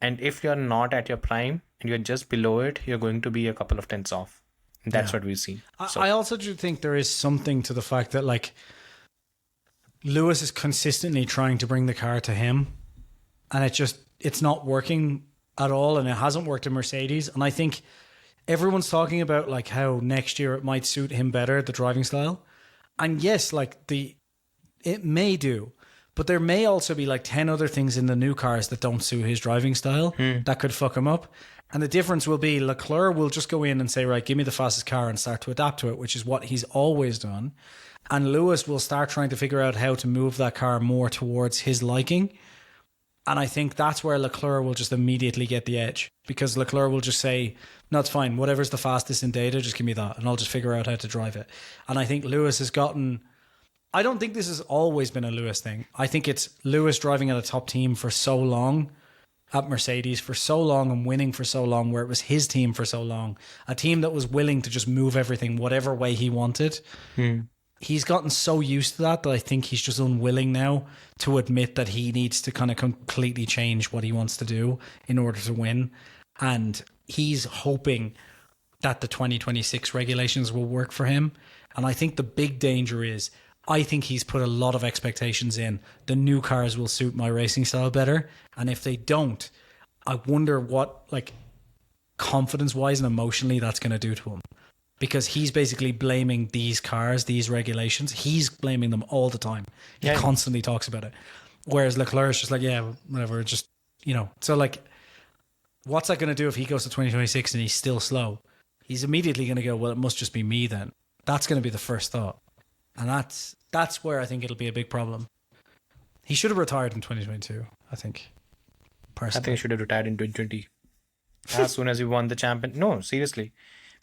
S2: And if you're not at your prime and you're just below it, you're going to be a couple of tenths off. That's what we've seen.
S1: I also do think there is something to the fact that, like, Lewis is consistently trying to bring the car to him, and it's not working at all, and it hasn't worked in Mercedes. And I think everyone's talking about like how next year it might suit him better, the driving style. And yes, like it may do, but there may also be like 10 other things in the new cars that don't suit his driving style that could fuck him up. And the difference will be Leclerc will just go in and say, right, give me the fastest car, and start to adapt to it, which is what he's always done. And Lewis will start trying to figure out how to move that car more towards his liking. And I think that's where Leclerc will just immediately get the edge, because Leclerc will just say, no, it's fine. Whatever's the fastest in data, just give me that, and I'll just figure out how to drive it. And I think Lewis has gotten... I don't think this has always been a Lewis thing. I think it's Lewis driving at a top team for so long, at Mercedes for so long, and winning for so long, where it was his team for so long. A team that was willing to just move everything whatever way he wanted. he's gotten so used to that I think he's just unwilling now to admit that he needs to kind of completely change what he wants to do in order to win. And he's hoping that the 2026 regulations will work for him. And I think the big danger is, I think he's put a lot of expectations in. The new cars will suit my racing style better. And if they don't, I wonder what, like, confidence-wise and emotionally that's going to do to him. Because he's basically blaming these cars, these regulations. He's blaming them all the time. He constantly talks about it. Whereas Leclerc's just like, yeah, whatever, just, you know. So, like, what's that going to do if he goes to 2026 and he's still slow? He's immediately going to go, well, it must just be me then. That's going to be the first thought. And that's where I think it'll be a big problem. He should have retired in 2022, I think. Personally.
S2: I think he should have retired in 2020. As soon as you won the champion. No, seriously.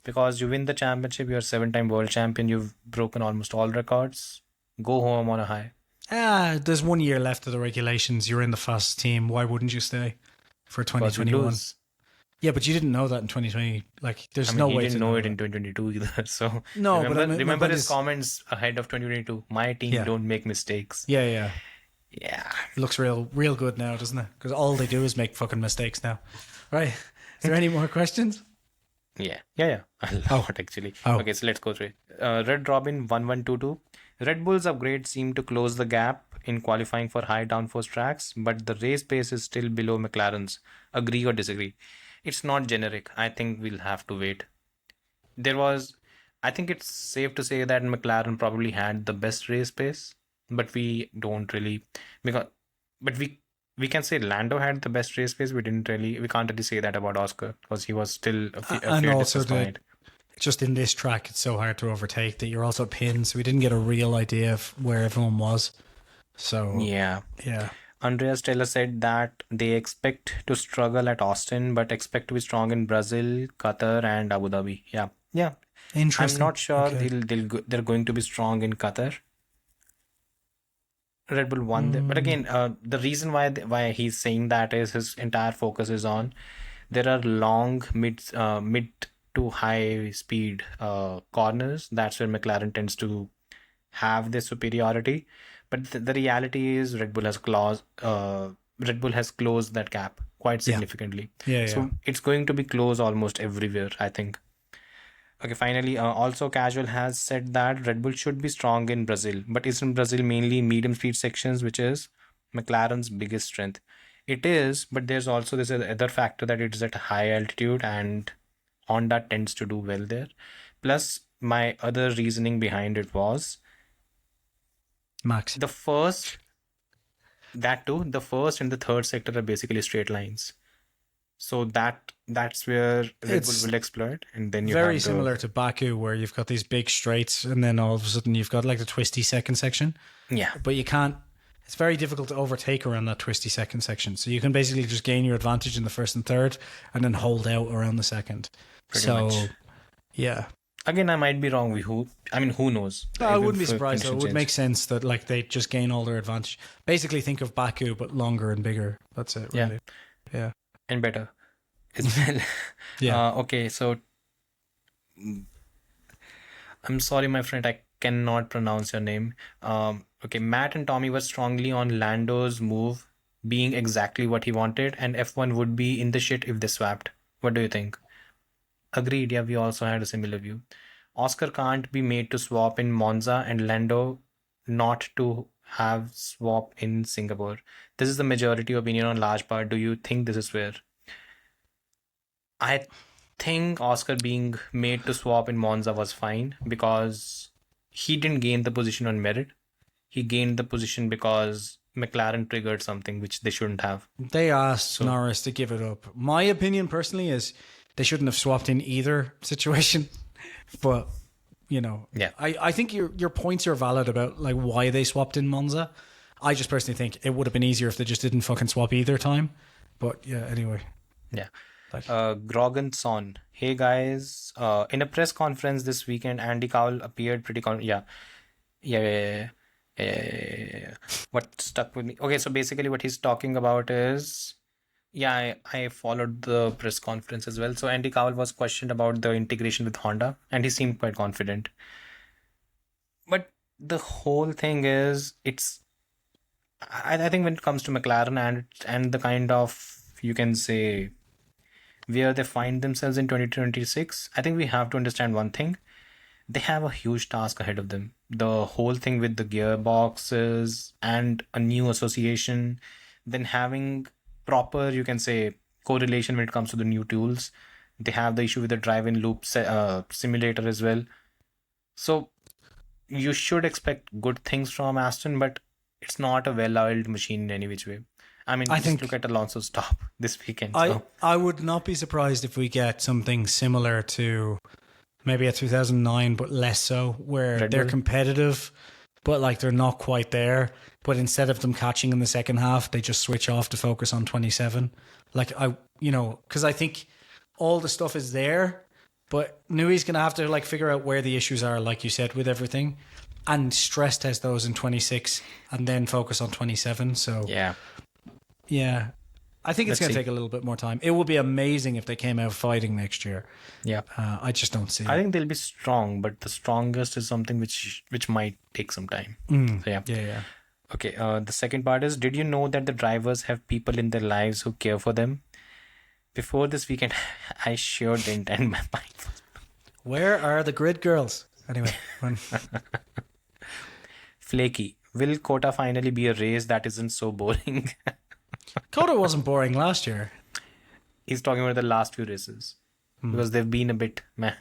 S2: Because you win the championship, you're a 7-time world champion, you've broken almost all records. Go home on a high.
S1: There's 1 year left of the regulations. You're in the fastest team. Why wouldn't you stay for 2021? Yeah, but you didn't know that in 2020. Like, there's no way to
S2: he didn't know it in 2022 either. So
S1: no,
S2: remember his comments ahead of 2022. My team don't make mistakes.
S1: Yeah.
S2: Yeah.
S1: It looks real good now, doesn't it? Because all they do is make fucking mistakes now. Right. Is there any more questions?
S2: Yeah. A lot, actually. Okay, so let's go through it. Red Robin 1122. Red Bull's upgrade seemed to close the gap in qualifying for high downforce tracks, but the race pace is still below McLaren's. Agree or disagree? It's not generic. I think we'll have to wait. I think it's safe to say that McLaren probably had the best race pace, but we don't really, but we can say Lando had the best race pace. We can't really say that about Oscar because he was still a few
S1: also just in this track, it's so hard to overtake that you're also pinned, so we didn't get a real idea of where everyone was. So
S2: yeah. Andreas Taylor said that they expect to struggle at Austin, but expect to be strong in Brazil, Qatar, and Abu Dhabi. Yeah.
S1: Interesting.
S2: I'm not sure they're going to be strong in Qatar. Red Bull won there. But again, the reason why he's saying that is his entire focus is on there are long mid to high speed corners. That's where McLaren tends to have their superiority. But the reality is Red Bull has closed that gap quite significantly. So it's going to be close almost everywhere, I think. Okay, finally, also Casual has said that Red Bull should be strong in Brazil, but isn't Brazil mainly medium speed sections, which is McLaren's biggest strength? It is, but there's also this other factor that it is at a high altitude and Honda tends to do well there. Plus, my other reasoning behind it was
S1: Max.
S2: The first and the third sector are basically straight lines. So that's where Red Bull will exploit, and then you
S1: very similar to Baku, where you've got these big straights, and then all of a sudden you've got like the twisty second section.
S2: Yeah,
S1: but you can't. It's very difficult to overtake around that twisty second section. So you can basically just gain your advantage in the first and third, and then hold out around the second.
S2: Pretty much.
S1: Yeah.
S2: Again, I might be wrong. Who knows?
S1: I wouldn't be surprised. Though. It would make sense that like they just gain all their advantage. Basically, think of Baku but longer and bigger. That's it. Really. Yeah.
S2: And better as well.
S1: Yeah.
S2: Okay, so I'm sorry, my friend, I cannot pronounce your name. Okay, Matt and Tommy were strongly on Lando's move being exactly what he wanted, and F1 would be in the shit if they swapped. What do you think? Agreed, yeah, we also had a similar view. Oscar can't be made to swap in Monza and Lando not to have swap in Singapore. This is the majority opinion on large part. Do you think this is fair? I think Oscar being made to swap in Monza was fine because he didn't gain the position on merit. He gained the position because McLaren triggered something which they shouldn't have.
S1: They asked Norris to give it up. My opinion personally is they shouldn't have swapped in either situation. But, you know,
S2: yeah.
S1: I think your points are valid about like why they swapped in Monza. I just personally think it would have been easier if they just didn't fucking swap either time. But yeah, anyway.
S2: Yeah. Grogan Son. Hey guys, in a press conference this weekend, Andy Cowell appeared pretty Yeah. What stuck with me? Okay, so basically what he's talking about is, I followed the press conference as well. So Andy Cowell was questioned about the integration with Honda, and he seemed quite confident. But the whole thing is, I think when it comes to McLaren and the kind of, you can say, where they find themselves in 2026, I think we have to understand one thing. They have a huge task ahead of them. The whole thing with the gearboxes and a new association, then having proper, you can say, correlation when it comes to the new tools. They have the issue with the drive-in loop simulator as well. So you should expect good things from Aston, but it's not a well-oiled machine in any which way. I mean,
S1: I
S2: just
S1: think
S2: look at Alonso's stop this weekend.
S1: I would not be surprised if we get something similar to maybe a 2009, but less so, where
S2: Red
S1: they're
S2: Bull?
S1: competitive, but like they're not quite there. But instead of them catching in the second half, they just switch off to focus on 27. Like because I think all the stuff is there, but Nui's going to have to like figure out where the issues are, like you said, with everything, and stress test those in 26, and then focus on 27. So yeah. I think it's going to take a little bit more time. It would be amazing if they came out fighting next year.
S2: Yeah.
S1: I just don't see it.
S2: I think they'll be strong, but the strongest is something which might take some time. So
S1: Yeah.
S2: Okay. The second part is, did you know that the drivers have people in their lives who care for them? Before this weekend, I sure didn't, and my mind was...
S1: Where are the grid girls? Anyway.
S2: Flaky. Will Kota finally be a race that isn't so boring?
S1: Coda wasn't boring last year.
S2: He's talking about the last few races because they've been a bit meh.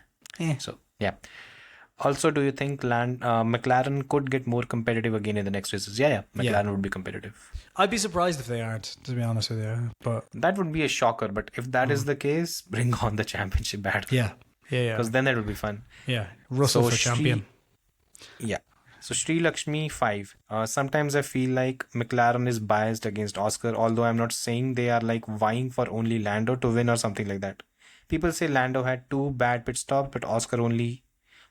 S2: So yeah. Also, do you think McLaren could get more competitive again in the next races? Yeah. McLaren would be competitive.
S1: I'd be surprised if they aren't, to be honest with you. But
S2: that would be a shocker. But if that is the case, bring on the championship battle.
S1: Yeah.
S2: Because then that would be fun.
S1: Yeah. Russell
S2: So
S1: for champion.
S2: Yeah. So Sri Lakshmi 5. Sometimes I feel like McLaren is biased against Oscar, although I'm not saying they are like vying for only Lando to win or something like that. People say Lando had 2 bad pit stops, but Oscar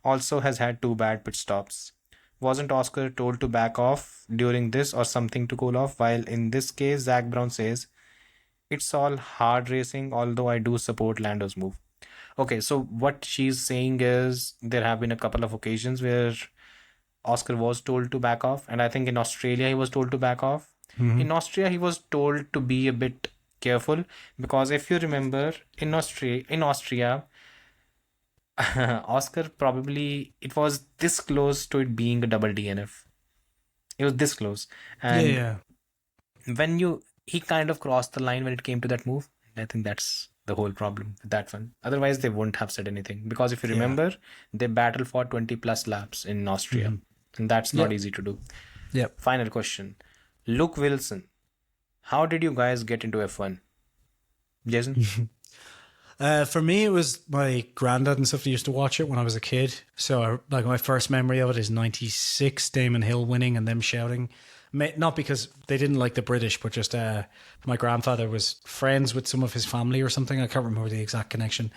S2: also has had 2 bad pit stops. Wasn't Oscar told to back off during this or something to cool off? While in this case, Zach Brown says it's all hard racing, although I do support Lando's move. Okay, so what she's saying is there have been a couple of occasions where Oscar was told to back off, and I think in Australia he was told to back off. In Austria he was told to be a bit careful, because if you remember, in Austria Oscar probably, it was this close to it being a double DNF. It was this close, and when he kind of crossed the line when it came to that move. I think that's the whole problem with that one. Otherwise they wouldn't have said anything, because if you remember, they battled for 20 plus laps in Austria. And that's not easy to do. Final question. Luke Wilson. How did you guys get into F1? Jason?
S1: For me, it was my granddad and stuff that used to watch it when I was a kid. So like my first memory of it is 96, Damon Hill winning and them shouting. Not because they didn't like the British, but just my grandfather was friends with some of his family or something. I can't remember the exact connection.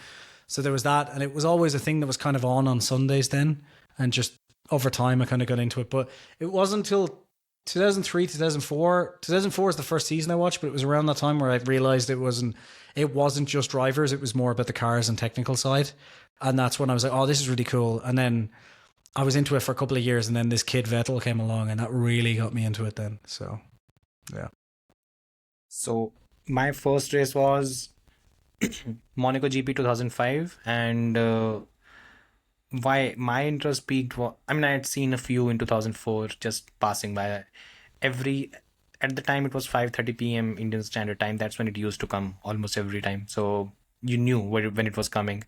S1: So there was that. And it was always a thing that was kind of on Sundays then. And just over time, I kind of got into it. But it wasn't until 2003, 2004. 2004 is the first season I watched, but it was around that time where I realized it wasn't just drivers. It was more about the cars and technical side. And that's when I was like, oh, this is really cool. And then I was into it for a couple of years, and then this kid Vettel came along, and that really got me into it then. So, yeah.
S2: So my first race was Monaco GP 2005, and why my interest peaked was, I had seen a few in 2004 just passing by. At the time it was 5:30 p.m. Indian Standard Time. That's when it used to come almost every time, so you knew when it was coming.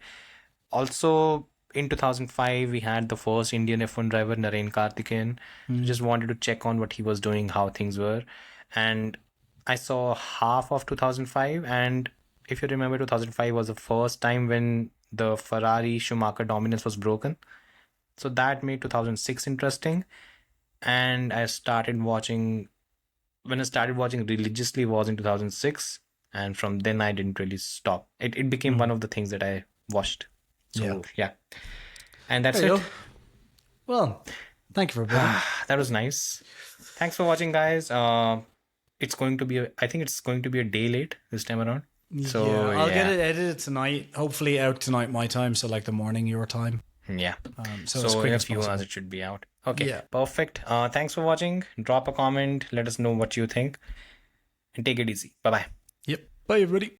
S2: Also in 2005 we had the first Indian F1 driver, Narain Karthikeyan. Just wanted to check on what he was doing, how things were, and I saw half of 2005. And if you remember, 2005 was the first time when the Ferrari Schumacher dominance was broken. So that made 2006 interesting. And when I started watching religiously was in 2006. And from then I didn't really stop. It became one of the things that I watched. So yeah. And that's it.
S1: Well, thank you for playing.
S2: That was nice. Thanks for watching, guys. I think it's going to be a day late this time around. So
S1: I'll get it edited tonight. Hopefully out tonight my time, so like the morning your time.
S2: Yeah.
S1: So
S2: in
S1: quick
S2: a
S1: as
S2: few
S1: possible.
S2: hours it should be out. Okay,
S1: Yeah.
S2: perfect. Thanks for watching. Drop a comment. Let us know what you think. And take it easy. Bye-bye.
S1: Yep. Bye, everybody.